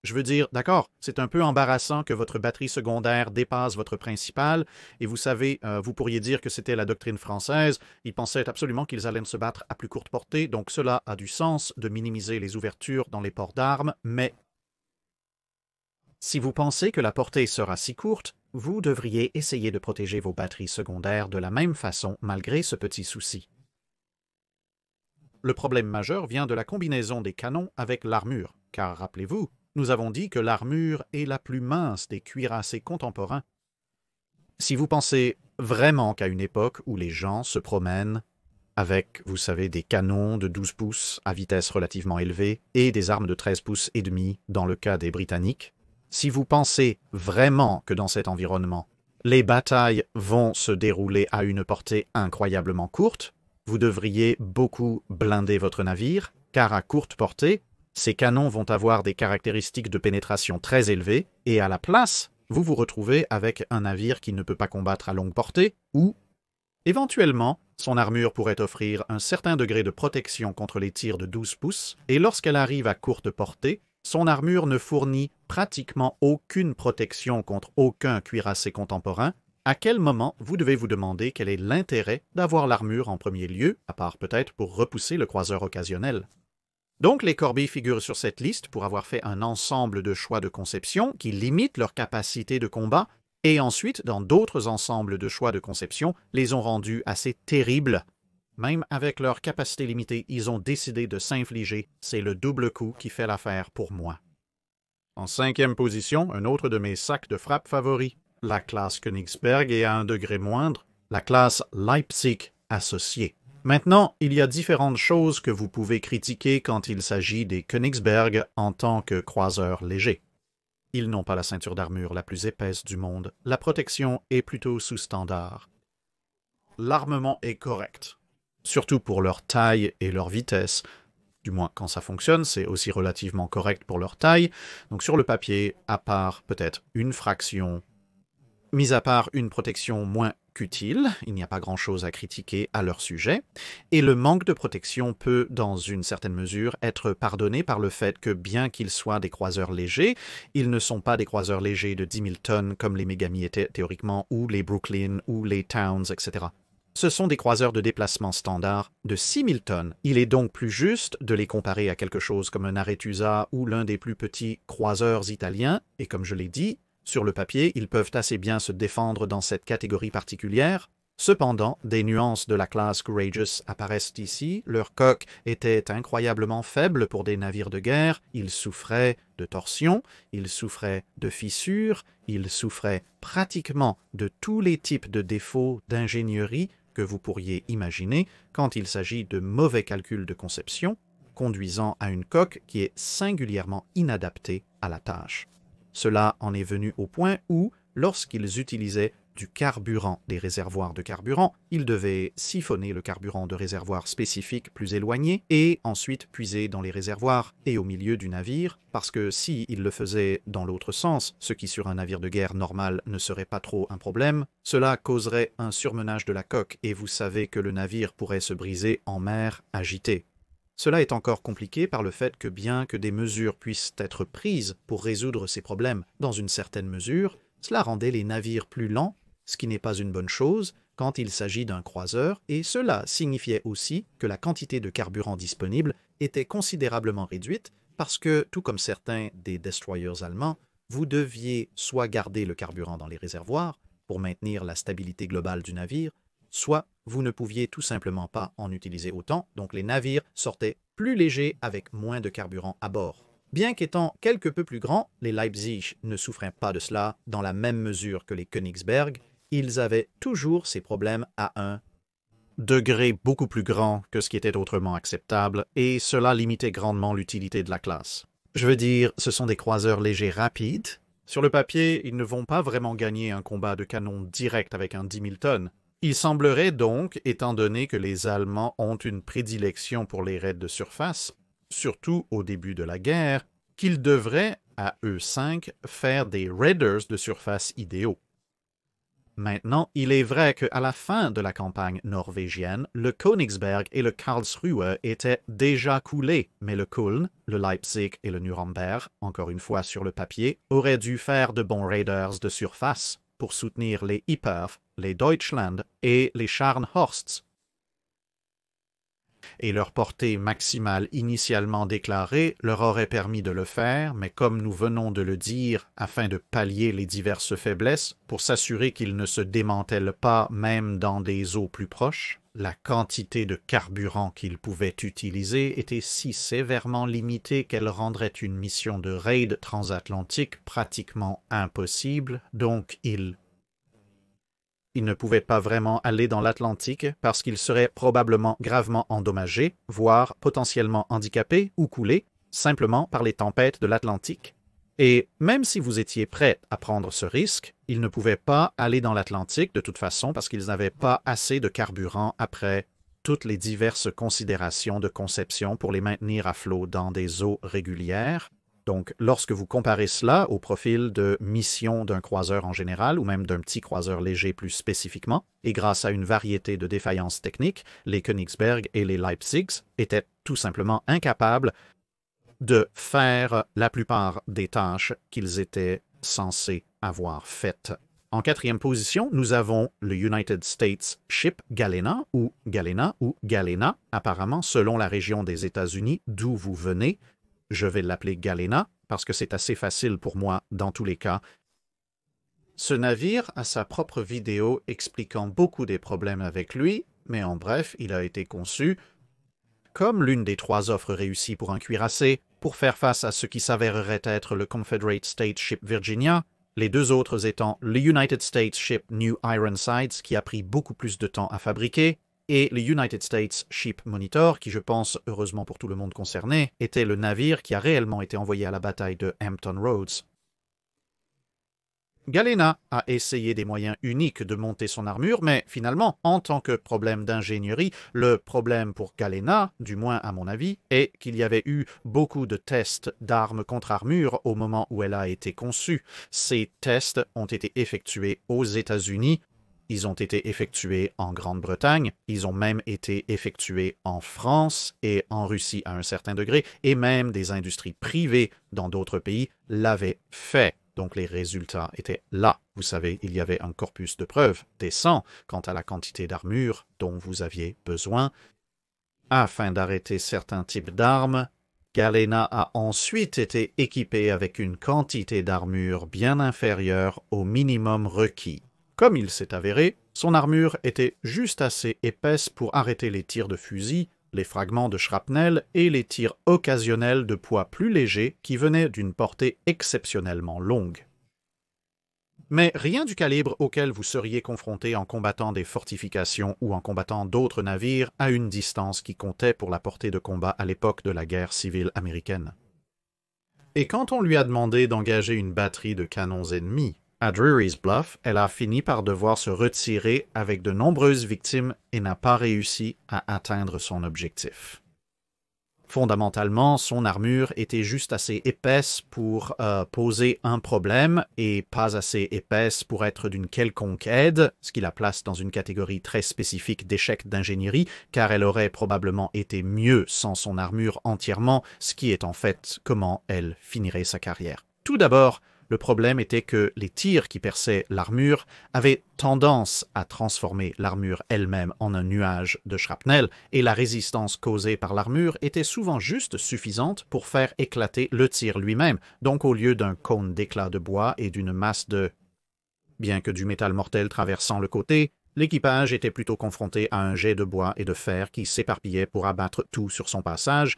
Je veux dire, d'accord, c'est un peu embarrassant que votre batterie secondaire dépasse votre principale, et vous savez, vous pourriez dire que c'était la doctrine française, ils pensaient absolument qu'ils allaient se battre à plus courte portée, donc cela a du sens de minimiser les ouvertures dans les ports d'armes, mais si vous pensez que la portée sera si courte, vous devriez essayer de protéger vos batteries secondaires de la même façon malgré ce petit souci. Le problème majeur vient de la combinaison des canons avec l'armure, car rappelez-vous, nous avons dit que l'armure est la plus mince des cuirassés contemporains. Si vous pensez vraiment qu'à une époque où les gens se promènent avec, vous savez, des canons de 12 pouces à vitesse relativement élevée et des armes de 13 pouces et demi dans le cas des Britanniques, si vous pensez vraiment que dans cet environnement, les batailles vont se dérouler à une portée incroyablement courte, vous devriez beaucoup blinder votre navire, car à courte portée, ces canons vont avoir des caractéristiques de pénétration très élevées, et à la place, vous vous retrouvez avec un navire qui ne peut pas combattre à longue portée, ou, éventuellement, son armure pourrait offrir un certain degré de protection contre les tirs de 12 pouces, et lorsqu'elle arrive à courte portée, son armure ne fournit pratiquement aucune protection contre aucun cuirassé contemporain. À quel moment vous devez vous demander quel est l'intérêt d'avoir l'armure en premier lieu, à part peut-être pour repousser le croiseur occasionnel? Donc les corbeilles figurent sur cette liste pour avoir fait un ensemble de choix de conception qui limitent leur capacité de combat, et ensuite, dans d'autres ensembles de choix de conception, les ont rendus assez terribles. Même avec leur capacité limitée, ils ont décidé de s'infliger. C'est le double coup qui fait l'affaire pour moi. En 5e position, un autre de mes sacs de frappe favoris, la classe Königsberg, et à un degré moindre, la classe Leipzig associée. Maintenant, il y a différentes choses que vous pouvez critiquer quand il s'agit des Königsberg en tant que croiseurs légers. Ils n'ont pas la ceinture d'armure la plus épaisse du monde. La protection est plutôt sous-standard. L'armement est correct, surtout pour leur taille et leur vitesse. Du moins, quand ça fonctionne, c'est aussi relativement correct pour leur taille. Donc sur le papier, à part peut-être une fraction, mis à part une protection moins qu'utile, il n'y a pas grand-chose à critiquer à leur sujet, et le manque de protection peut, dans une certaine mesure, être pardonné par le fait que, bien qu'ils soient des croiseurs légers, ils ne sont pas des croiseurs légers de 10 000 tonnes comme les Megami étaient théoriquement, ou les Brooklyn, ou les Towns, etc. Ce sont des croiseurs de déplacement standard de 6 000 tonnes. Il est donc plus juste de les comparer à quelque chose comme un Arethusa ou l'un des plus petits croiseurs italiens, et comme je l'ai dit, sur le papier, ils peuvent assez bien se défendre dans cette catégorie particulière. Cependant, des nuances de la classe Courageous apparaissent ici. Leur coque était incroyablement faible pour des navires de guerre. Ils souffraient de torsions, ils souffraient de fissures, ils souffraient pratiquement de tous les types de défauts d'ingénierie que vous pourriez imaginer quand il s'agit de mauvais calculs de conception, conduisant à une coque qui est singulièrement inadaptée à la tâche. Cela en est venu au point où, lorsqu'ils utilisaient du carburant des réservoirs de carburant, ils devaient siphonner le carburant de réservoirs spécifiques plus éloignés et ensuite puiser dans les réservoirs et au milieu du navire, parce que s'ils le faisaient dans l'autre sens, ce qui sur un navire de guerre normal ne serait pas trop un problème, cela causerait un surmenage de la coque et vous savez que le navire pourrait se briser en mer agitée. Cela est encore compliqué par le fait que bien que des mesures puissent être prises pour résoudre ces problèmes dans une certaine mesure, cela rendait les navires plus lents, ce qui n'est pas une bonne chose quand il s'agit d'un croiseur, et cela signifiait aussi que la quantité de carburant disponible était considérablement réduite parce que, tout comme certains des destroyers allemands, vous deviez soit garder le carburant dans les réservoirs pour maintenir la stabilité globale du navire, soit vous ne pouviez tout simplement pas en utiliser autant, donc les navires sortaient plus légers avec moins de carburant à bord. Bien qu'étant quelque peu plus grands, les Leipzig ne souffraient pas de cela dans la même mesure que les Königsberg. Ils avaient toujours ces problèmes à un degré beaucoup plus grand que ce qui était autrement acceptable, et cela limitait grandement l'utilité de la classe. Je veux dire, ce sont des croiseurs légers rapides. Sur le papier, ils ne vont pas vraiment gagner un combat de canon direct avec un 10 000 tonnes. Il semblerait donc, étant donné que les Allemands ont une prédilection pour les raids de surface, surtout au début de la guerre, qu'ils devraient, à eux 5, faire des raiders de surface idéaux. Maintenant, il est vrai qu'à la fin de la campagne norvégienne, le Königsberg et le Karlsruhe étaient déjà coulés, mais le Köln, le Leipzig et le Nuremberg, encore une fois sur le papier, auraient dû faire de bons raiders de surface pour soutenir les Ypres, les Deutschland et les Scharnhorsts. Et leur portée maximale initialement déclarée leur aurait permis de le faire, mais comme nous venons de le dire, afin de pallier les diverses faiblesses, pour s'assurer qu'ils ne se démantèlent pas même dans des eaux plus proches, la quantité de carburant qu'ils pouvaient utiliser était si sévèrement limitée qu'elle rendrait une mission de raid transatlantique pratiquement impossible, donc ils Il ne pouvait pas vraiment aller dans l'Atlantique parce qu'il serait probablement gravement endommagé, voire potentiellement handicapé ou coulé, simplement par les tempêtes de l'Atlantique. Et même si vous étiez prêt à prendre ce risque, ils ne pouvaient pas aller dans l'Atlantique de toute façon parce qu'ils n'avaient pas assez de carburant après toutes les diverses considérations de conception pour les maintenir à flot dans des eaux régulières. Donc, lorsque vous comparez cela au profil de mission d'un croiseur en général, ou même d'un petit croiseur léger plus spécifiquement, et grâce à une variété de défaillances techniques, les Königsberg et les Leipzig étaient tout simplement incapables de faire la plupart des tâches qu'ils étaient censés avoir faites. En quatrième position, nous avons le United States Ship Galena ou Galena, apparemment selon la région des États-Unis d'où vous venez. Je vais l'appeler Galena parce que c'est assez facile pour moi dans tous les cas. Ce navire a sa propre vidéo expliquant beaucoup des problèmes avec lui, mais en bref, il a été conçu comme l'une des 3 offres réussies pour un cuirassé, pour faire face à ce qui s'avérerait être le Confederate States Ship Virginia, les 2 autres étant le United States Ship New Ironsides, qui a pris beaucoup plus de temps à fabriquer, et le United States Ship Monitor, qui je pense, heureusement pour tout le monde concerné, était le navire qui a réellement été envoyé à la bataille de Hampton Roads. Galena a essayé des moyens uniques de monter son armure, mais finalement, en tant que problème d'ingénierie, le problème pour Galena, du moins à mon avis, est qu'il y avait eu beaucoup de tests d'armes contre armure au moment où elle a été conçue. Ces tests ont été effectués aux États-Unis, ils ont été effectués en Grande-Bretagne, ils ont même été effectués en France et en Russie à un certain degré, et même des industries privées dans d'autres pays l'avaient fait. Donc les résultats étaient là. Vous savez, il y avait un corpus de preuves décent quant à la quantité d'armure dont vous aviez besoin. Afin d'arrêter certains types d'armes, Galena a ensuite été équipé avec une quantité d'armure bien inférieure au minimum requis. Comme il s'est avéré, son armure était juste assez épaisse pour arrêter les tirs de fusil, les fragments de shrapnel et les tirs occasionnels de poids plus légers qui venaient d'une portée exceptionnellement longue. Mais rien du calibre auquel vous seriez confronté en combattant des fortifications ou en combattant d'autres navires à une distance qui comptait pour la portée de combat à l'époque de la guerre civile américaine. Et quand on lui a demandé d'engager une batterie de canons ennemis, à Drury's Bluff, elle a fini par devoir se retirer avec de nombreuses victimes et n'a pas réussi à atteindre son objectif. Fondamentalement, son armure était juste assez épaisse pour poser un problème et pas assez épaisse pour être d'une quelconque aide, ce qui la place dans une catégorie très spécifique d'échec d'ingénierie, car elle aurait probablement été mieux sans son armure entièrement, ce qui est en fait comment elle finirait sa carrière. Tout d'abord, le problème était que les tirs qui perçaient l'armure avaient tendance à transformer l'armure elle-même en un nuage de shrapnel, et la résistance causée par l'armure était souvent juste suffisante pour faire éclater le tir lui-même. Donc au lieu d'un cône d'éclat de bois et d'une masse de, bien que du métal mortel traversant le côté, l'équipage était plutôt confronté à un jet de bois et de fer qui s'éparpillait pour abattre tout sur son passage.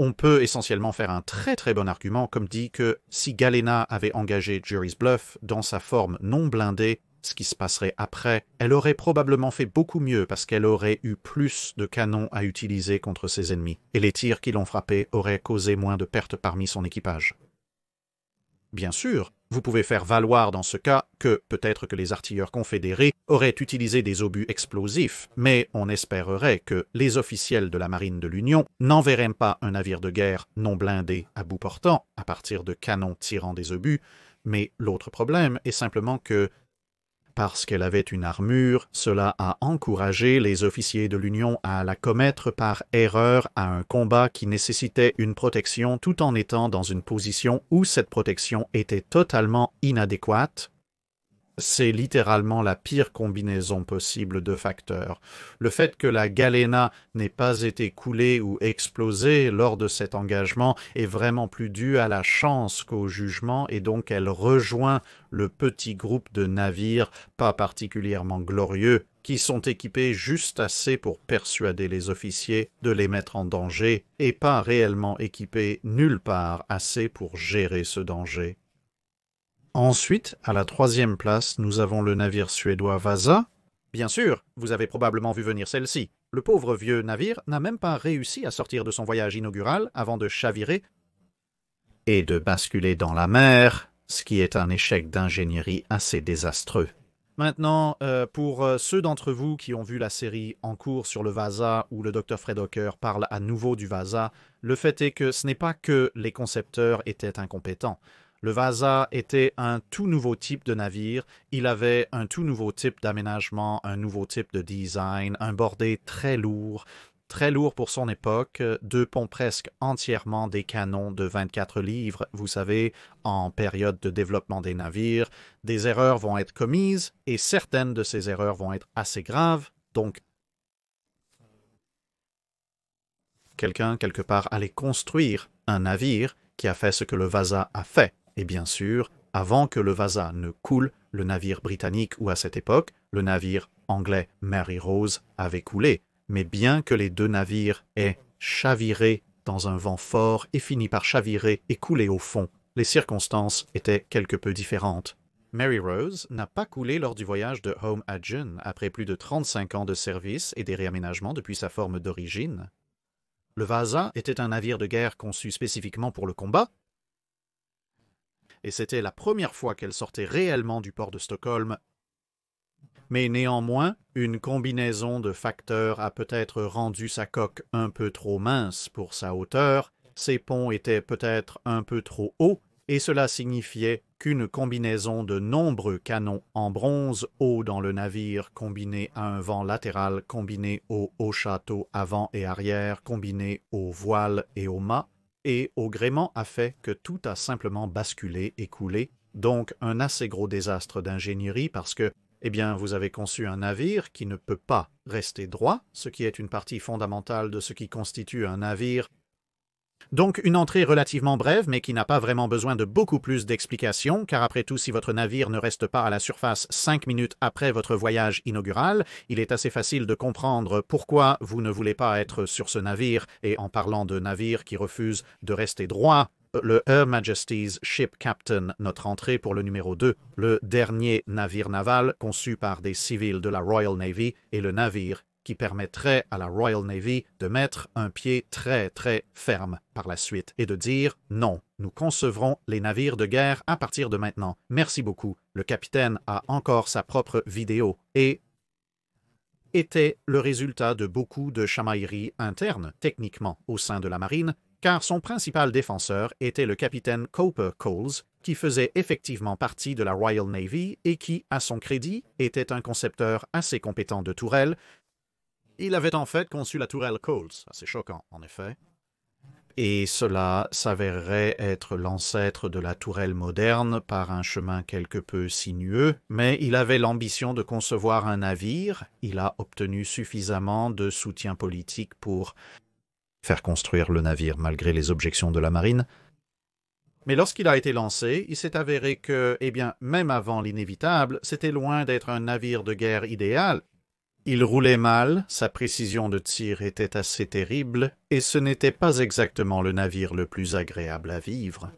On peut essentiellement faire un très très bon argument comme dit que si Galena avait engagé Drury's Bluff dans sa forme non blindée, ce qui se passerait après, elle aurait probablement fait beaucoup mieux parce qu'elle aurait eu plus de canons à utiliser contre ses ennemis, et les tirs qui l'ont frappé auraient causé moins de pertes parmi son équipage. Bien sûr, vous pouvez faire valoir dans ce cas que peut-être que les artilleurs confédérés auraient utilisé des obus explosifs, mais on espérerait que les officiels de la marine de l'Union n'enverraient pas un navire de guerre non blindé à bout portant à partir de canons tirant des obus, mais l'autre problème est simplement que parce qu'elle avait une armure, cela a encouragé les officiers de l'Union à la commettre par erreur à un combat qui nécessitait une protection tout en étant dans une position où cette protection était totalement inadéquate. C'est littéralement la pire combinaison possible de facteurs. Le fait que la Galena n'ait pas été coulée ou explosée lors de cet engagement est vraiment plus dû à la chance qu'au jugement, et donc elle rejoint le petit groupe de navires pas particulièrement glorieux qui sont équipés juste assez pour persuader les officiers de les mettre en danger et pas réellement équipés nulle part assez pour gérer ce danger. Ensuite, à la troisième place, nous avons le navire suédois Vasa. Bien sûr, vous avez probablement vu venir celle-ci. Le pauvre vieux navire n'a même pas réussi à sortir de son voyage inaugural avant de chavirer et de basculer dans la mer, ce qui est un échec d'ingénierie assez désastreux. Maintenant, pour ceux d'entre vous qui ont vu la série en cours sur le Vasa où le Dr Fred Oker parle à nouveau du Vasa, le fait est que ce n'est pas que les concepteurs étaient incompétents. Le Vasa était un tout nouveau type de navire, il avait un tout nouveau type d'aménagement, un nouveau type de design, un bordé très lourd pour son époque, deux ponts presque entièrement des canons de 24 livres. Vous savez, en période de développement des navires, des erreurs vont être commises et certaines de ces erreurs vont être assez graves, donc quelqu'un quelque part allait construire un navire qui a fait ce que le Vasa a fait. Et bien sûr, avant que le Vasa ne coule, le navire britannique ou à cette époque, le navire anglais Mary Rose avait coulé. Mais bien que les deux navires aient chaviré dans un vent fort et fini par chavirer et couler au fond, les circonstances étaient quelque peu différentes. Mary Rose n'a pas coulé lors du voyage de Home Adjoun après plus de 35 ans de service et des réaménagements depuis sa forme d'origine. Le Vasa était un navire de guerre conçu spécifiquement pour le combat, et c'était la première fois qu'elle sortait réellement du port de Stockholm. Mais néanmoins, une combinaison de facteurs a peut-être rendu sa coque un peu trop mince pour sa hauteur, ses ponts étaient peut-être un peu trop hauts, et cela signifiait qu'une combinaison de nombreux canons en bronze hauts dans le navire, combiné à un vent latéral, combiné au haut château avant et arrière, combiné aux voiles et aux mâts, et au gréement a fait que tout a simplement basculé et coulé, donc un assez gros désastre d'ingénierie parce que eh bien, vous avez conçu un navire qui ne peut pas rester droit, ce qui est une partie fondamentale de ce qui constitue un navire. Donc, une entrée relativement brève, mais qui n'a pas vraiment besoin de beaucoup plus d'explications, car après tout, si votre navire ne reste pas à la surface 5 minutes après votre voyage inaugural, il est assez facile de comprendre pourquoi vous ne voulez pas être sur ce navire, et en parlant de navire qui refuse de rester droit, le Her Majesty's Ship Captain, notre entrée pour le numéro 2, le dernier navire naval conçu par des civils de la Royal Navy et le navire qui permettrait à la Royal Navy de mettre un pied très très ferme par la suite et de dire non, nous concevrons les navires de guerre à partir de maintenant. Merci beaucoup. Le capitaine a encore sa propre vidéo et était le résultat de beaucoup de chamailleries internes, techniquement, au sein de la marine, car son principal défenseur était le capitaine Cooper Coles, qui faisait effectivement partie de la Royal Navy et qui, à son crédit, était un concepteur assez compétent de tourelles. Il avait en fait conçu la tourelle Coles, assez choquant en effet. Et cela s'avérerait être l'ancêtre de la tourelle moderne par un chemin quelque peu sinueux, mais il avait l'ambition de concevoir un navire, il a obtenu suffisamment de soutien politique pour faire construire le navire malgré les objections de la marine. Mais lorsqu'il a été lancé, il s'est avéré que, eh bien, même avant l'inévitable, c'était loin d'être un navire de guerre idéal. Il roulait mal, sa précision de tir était assez terrible, et ce n'était pas exactement le navire le plus agréable à vivre.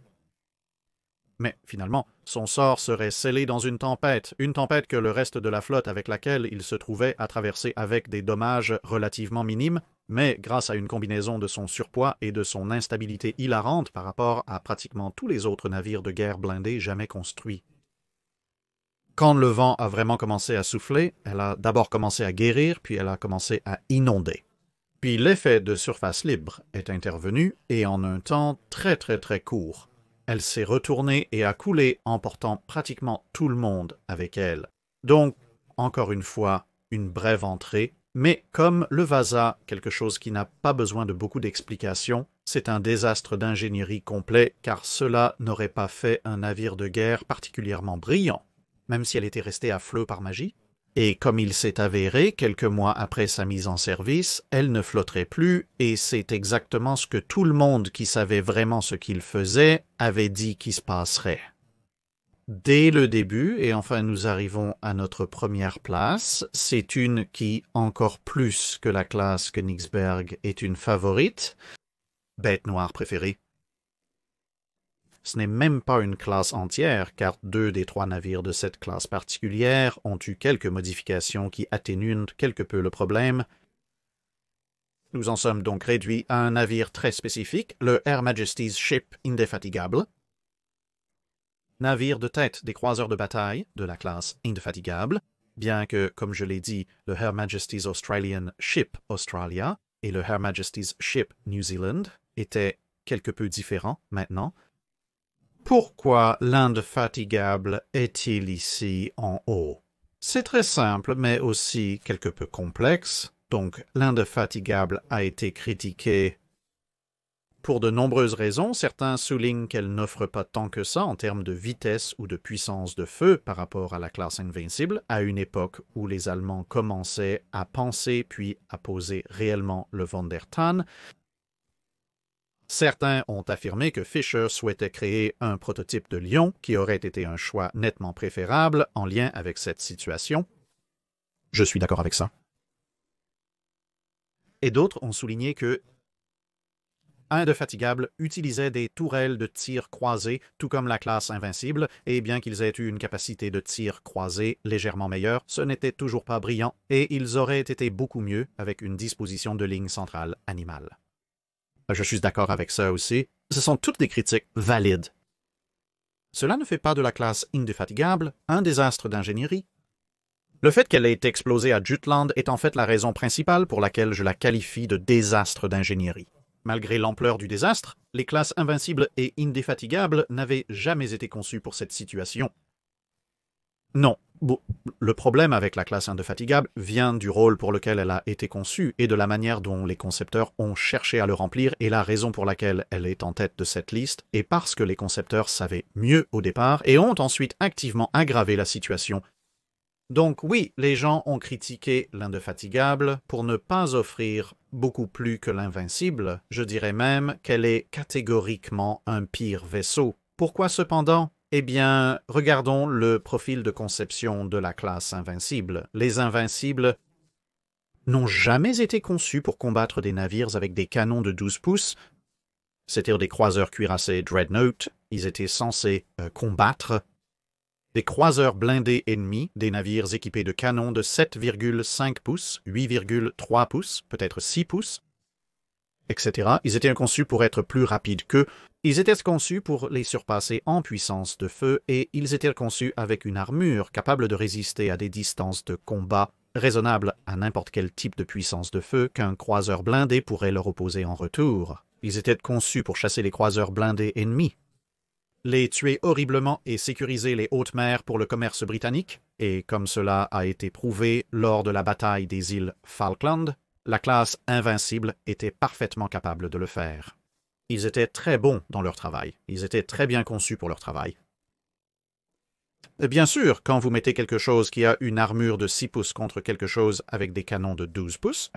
Mais finalement, son sort serait scellé dans une tempête que le reste de la flotte avec laquelle il se trouvait a traversé avec des dommages relativement minimes, mais grâce à une combinaison de son surpoids et de son instabilité hilarante par rapport à pratiquement tous les autres navires de guerre blindés jamais construits. Quand le vent a vraiment commencé à souffler, elle a d'abord commencé à guérir, puis elle a commencé à inonder. Puis l'effet de surface libre est intervenu, et en un temps très très très court, elle s'est retournée et a coulé, emportant pratiquement tout le monde avec elle. Donc, encore une fois, une brève entrée, mais comme le Vasa, quelque chose qui n'a pas besoin de beaucoup d'explications, c'est un désastre d'ingénierie complet, car cela n'aurait pas fait un navire de guerre particulièrement brillant, même si elle était restée à flot par magie. Et comme il s'est avéré, quelques mois après sa mise en service, elle ne flotterait plus, et c'est exactement ce que tout le monde qui savait vraiment ce qu'il faisait avait dit qui se passerait. Dès le début, et enfin nous arrivons à notre première place, c'est une qui, encore plus que la classe Königsberg, est une favorite. Bête noire préférée. Ce n'est même pas une classe entière, car 2 des 3 navires de cette classe particulière ont eu quelques modifications qui atténuent quelque peu le problème. Nous en sommes donc réduits à un navire très spécifique, le Her Majesty's Ship Indefatigable, navire de tête des croiseurs de bataille de la classe Indefatigable, bien que, comme je l'ai dit, le Her Majesty's Australian Ship Australia et le Her Majesty's Ship New Zealand étaient quelque peu différents maintenant. Pourquoi l'Indefatigable est-il ici en haut? C'est très simple, mais aussi quelque peu complexe. Donc, l'Indefatigable a été critiquée pour de nombreuses raisons. Certains soulignent qu'elle n'offre pas tant que ça en termes de vitesse ou de puissance de feu par rapport à la classe Invincible, à une époque où les Allemands commençaient à penser puis à poser réellement le Von der Tann. Certains ont affirmé que Fisher souhaitait créer un prototype de Lion qui aurait été un choix nettement préférable en lien avec cette situation. Je suis d'accord avec ça. Et d'autres ont souligné que Indefatigable utilisait des tourelles de tir croisées, tout comme la classe Invincible, et bien qu'ils aient eu une capacité de tir croisée légèrement meilleure, ce n'était toujours pas brillant, et ils auraient été beaucoup mieux avec une disposition de ligne centrale animale. Je suis d'accord avec ça aussi. Ce sont toutes des critiques valides. Cela ne fait pas de la classe Indefatigable un désastre d'ingénierie. Le fait qu'elle ait explosé à Jutland est en fait la raison principale pour laquelle je la qualifie de désastre d'ingénierie. Malgré l'ampleur du désastre, les classes Invincible et Indéfatigables n'avaient jamais été conçues pour cette situation. Non, le problème avec la classe Indéfatigable vient du rôle pour lequel elle a été conçue et de la manière dont les concepteurs ont cherché à le remplir, et la raison pour laquelle elle est en tête de cette liste est parce que les concepteurs savaient mieux au départ et ont ensuite activement aggravé la situation. Donc oui, les gens ont critiqué l'Indéfatigable pour ne pas offrir beaucoup plus que l'Invincible. Je dirais même qu'elle est catégoriquement un pire vaisseau. Pourquoi cependant? Eh bien, regardons le profil de conception de la classe Invincible. Les Invincibles n'ont jamais été conçus pour combattre des navires avec des canons de 12 pouces, c'est-à-dire des croiseurs cuirassés Dreadnought. Ils étaient censés combattre des croiseurs blindés ennemis, des navires équipés de canons de 7,5 pouces, 8,3 pouces, peut-être 6 pouces, etc. Ils étaient conçus pour être plus rapides qu'eux. Ils étaient conçus pour les surpasser en puissance de feu et ils étaient conçus avec une armure capable de résister à des distances de combat raisonnables à n'importe quel type de puissance de feu qu'un croiseur blindé pourrait leur opposer en retour. Ils étaient conçus pour chasser les croiseurs blindés ennemis, les tuer horriblement et sécuriser les hautes mers pour le commerce britannique, et comme cela a été prouvé lors de la bataille des îles Falkland, la classe Invincible était parfaitement capable de le faire. Ils étaient très bons dans leur travail, ils étaient très bien conçus pour leur travail. Bien sûr, quand vous mettez quelque chose qui a une armure de 6 pouces contre quelque chose avec des canons de 12 pouces,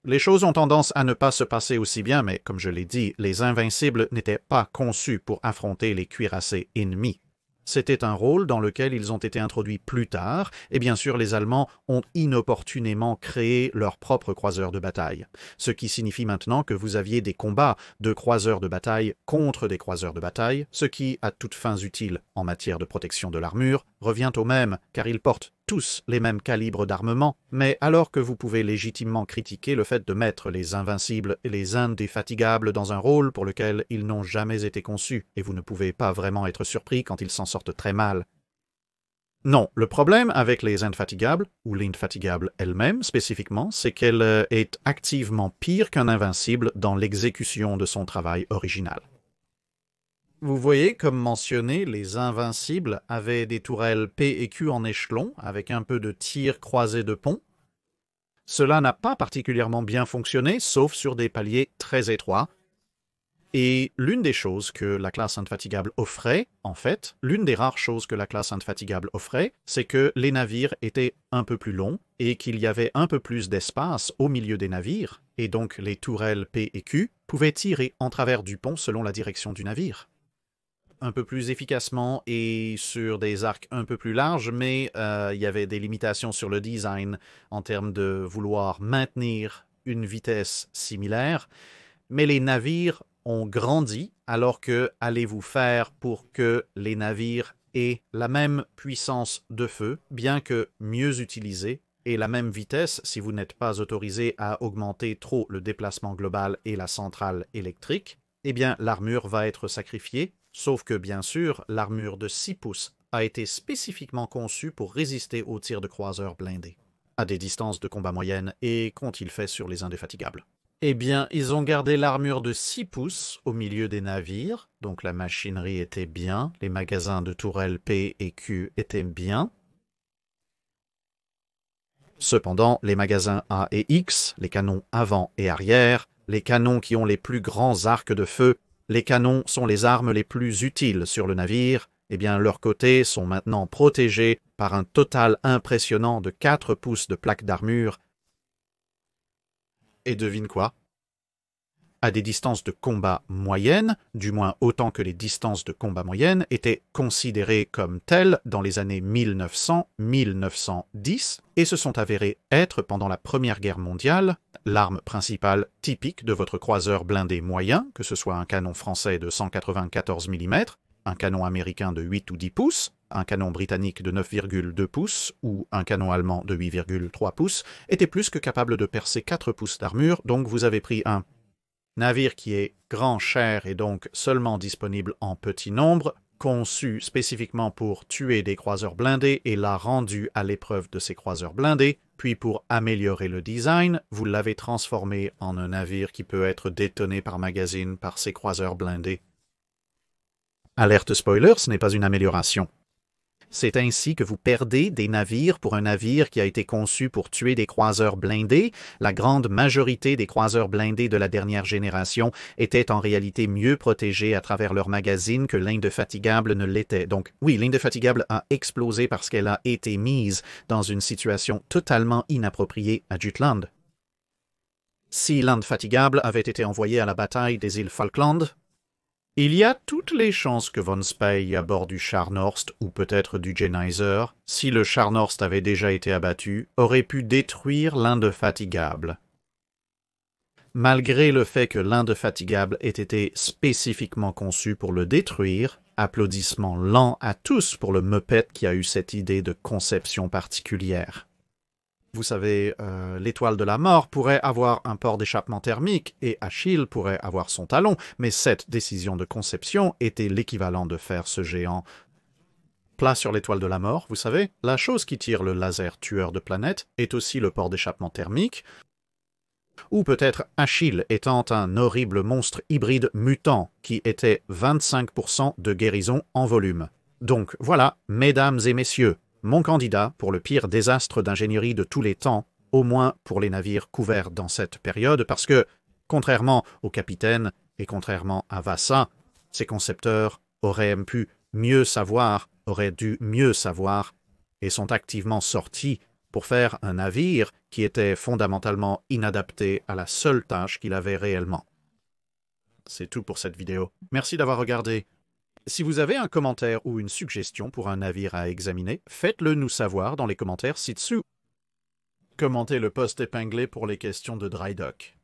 les choses ont tendance à ne pas se passer aussi bien, mais comme je l'ai dit, les Invincibles n'étaient pas conçus pour affronter les cuirassés ennemis. C'était un rôle dans lequel ils ont été introduits plus tard, et bien sûr les Allemands ont inopportunément créé leurs propres croiseurs de bataille, ce qui signifie maintenant que vous aviez des combats de croiseurs de bataille contre des croiseurs de bataille, ce qui, à toutes fins utiles en matière de protection de l'armure, revient au même, car ils portent tous les mêmes calibres d'armement, mais alors que vous pouvez légitimement critiquer le fait de mettre les Invincibles et les Indéfatigables dans un rôle pour lequel ils n'ont jamais été conçus, et vous ne pouvez pas vraiment être surpris quand ils s'en sortent très mal. Non, le problème avec les Indéfatigables, ou l'Indefatigable elle-même spécifiquement, c'est qu'elle est activement pire qu'un Invincible dans l'exécution de son travail original. Vous voyez, comme mentionné, les Invincibles avaient des tourelles P et Q en échelon, avec un peu de tir croisé de pont. Cela n'a pas particulièrement bien fonctionné, sauf sur des paliers très étroits. Et l'une des choses que la classe Indefatigable offrait, en fait, l'une des rares choses que la classe Indefatigable offrait, c'est que les navires étaient un peu plus longs et qu'il y avait un peu plus d'espace au milieu des navires, et donc les tourelles P et Q pouvaient tirer en travers du pont selon la direction du navire. Un peu plus efficacement et sur des arcs un peu plus larges, mais il y avait des limitations sur le design en termes de vouloir maintenir une vitesse similaire. Mais les navires ont grandi, alors que allez-vous faire pour que les navires aient la même puissance de feu, bien que mieux utilisée, et la même vitesse si vous n'êtes pas autorisé à augmenter trop le déplacement global et la centrale électrique, eh bien l'armure va être sacrifiée, sauf que bien sûr, l'armure de 6 pouces a été spécifiquement conçue pour résister aux tirs de croiseurs blindés, à des distances de combat moyennes, et qu'ont-ils fait sur les Indéfatigables? Eh bien, ils ont gardé l'armure de 6 pouces au milieu des navires, donc la machinerie était bien, les magasins de tourelles P et Q étaient bien. Cependant, les magasins A et X, les canons avant et arrière, les canons qui ont les plus grands arcs de feu, les canons sont les armes les plus utiles sur le navire, eh bien leurs côtés sont maintenant protégés par un total impressionnant de 4 pouces de plaques d'armure. Et devine quoi? À des distances de combat moyennes, du moins autant que les distances de combat moyennes étaient considérées comme telles dans les années 1900-1910 et se sont avérées être, pendant la Première Guerre mondiale, l'arme principale typique de votre croiseur blindé moyen, que ce soit un canon français de 194 mm, un canon américain de 8 ou 10 pouces, un canon britannique de 9,2 pouces ou un canon allemand de 8,3 pouces, était plus que capable de percer 4 pouces d'armure, donc vous avez pris un navire qui est grand, cher et donc seulement disponible en petit nombre, conçu spécifiquement pour tuer des croiseurs blindés et l'a rendu à l'épreuve de ces croiseurs blindés, puis pour améliorer le design, vous l'avez transformé en un navire qui peut être détonné par magazine par ces croiseurs blindés. Alerte spoiler, ce n'est pas une amélioration. C'est ainsi que vous perdez des navires pour un navire qui a été conçu pour tuer des croiseurs blindés. La grande majorité des croiseurs blindés de la dernière génération étaient en réalité mieux protégés à travers leur magazine que l'Indefatigable ne l'était. Donc oui, l'Indefatigable a explosé parce qu'elle a été mise dans une situation totalement inappropriée à Jutland. Si l'Indefatigable avait été envoyé à la bataille des îles Falkland, il y a toutes les chances que von Spey à bord du Scharnhorst ou peut-être du Genizer, si le Scharnhorst avait déjà été abattu, aurait pu détruire l'Indefatigable. Malgré le fait que l'Indefatigable ait été spécifiquement conçu pour le détruire, applaudissements lents à tous pour le Muppet qui a eu cette idée de conception particulière. Vous savez, l'étoile de la mort pourrait avoir un port d'échappement thermique et Achille pourrait avoir son talon, mais cette décision de conception était l'équivalent de faire ce géant plat sur l'étoile de la mort, vous savez. La chose qui tire le laser tueur de planètes est aussi le port d'échappement thermique, ou peut-être Achille étant un horrible monstre hybride mutant qui était 25% de guérison en volume. Donc voilà, mesdames et messieurs, mon candidat pour le pire désastre d'ingénierie de tous les temps, au moins pour les navires couverts dans cette période, parce que, contrairement au capitaine et contrairement à Vassa, ces concepteurs auraient pu mieux savoir, auraient dû mieux savoir, et sont activement sortis pour faire un navire qui était fondamentalement inadapté à la seule tâche qu'il avait réellement. C'est tout pour cette vidéo. Merci d'avoir regardé. Si vous avez un commentaire ou une suggestion pour un navire à examiner, faites-le nous savoir dans les commentaires ci-dessous. Commentez le post épinglé pour les questions de Dry Dock.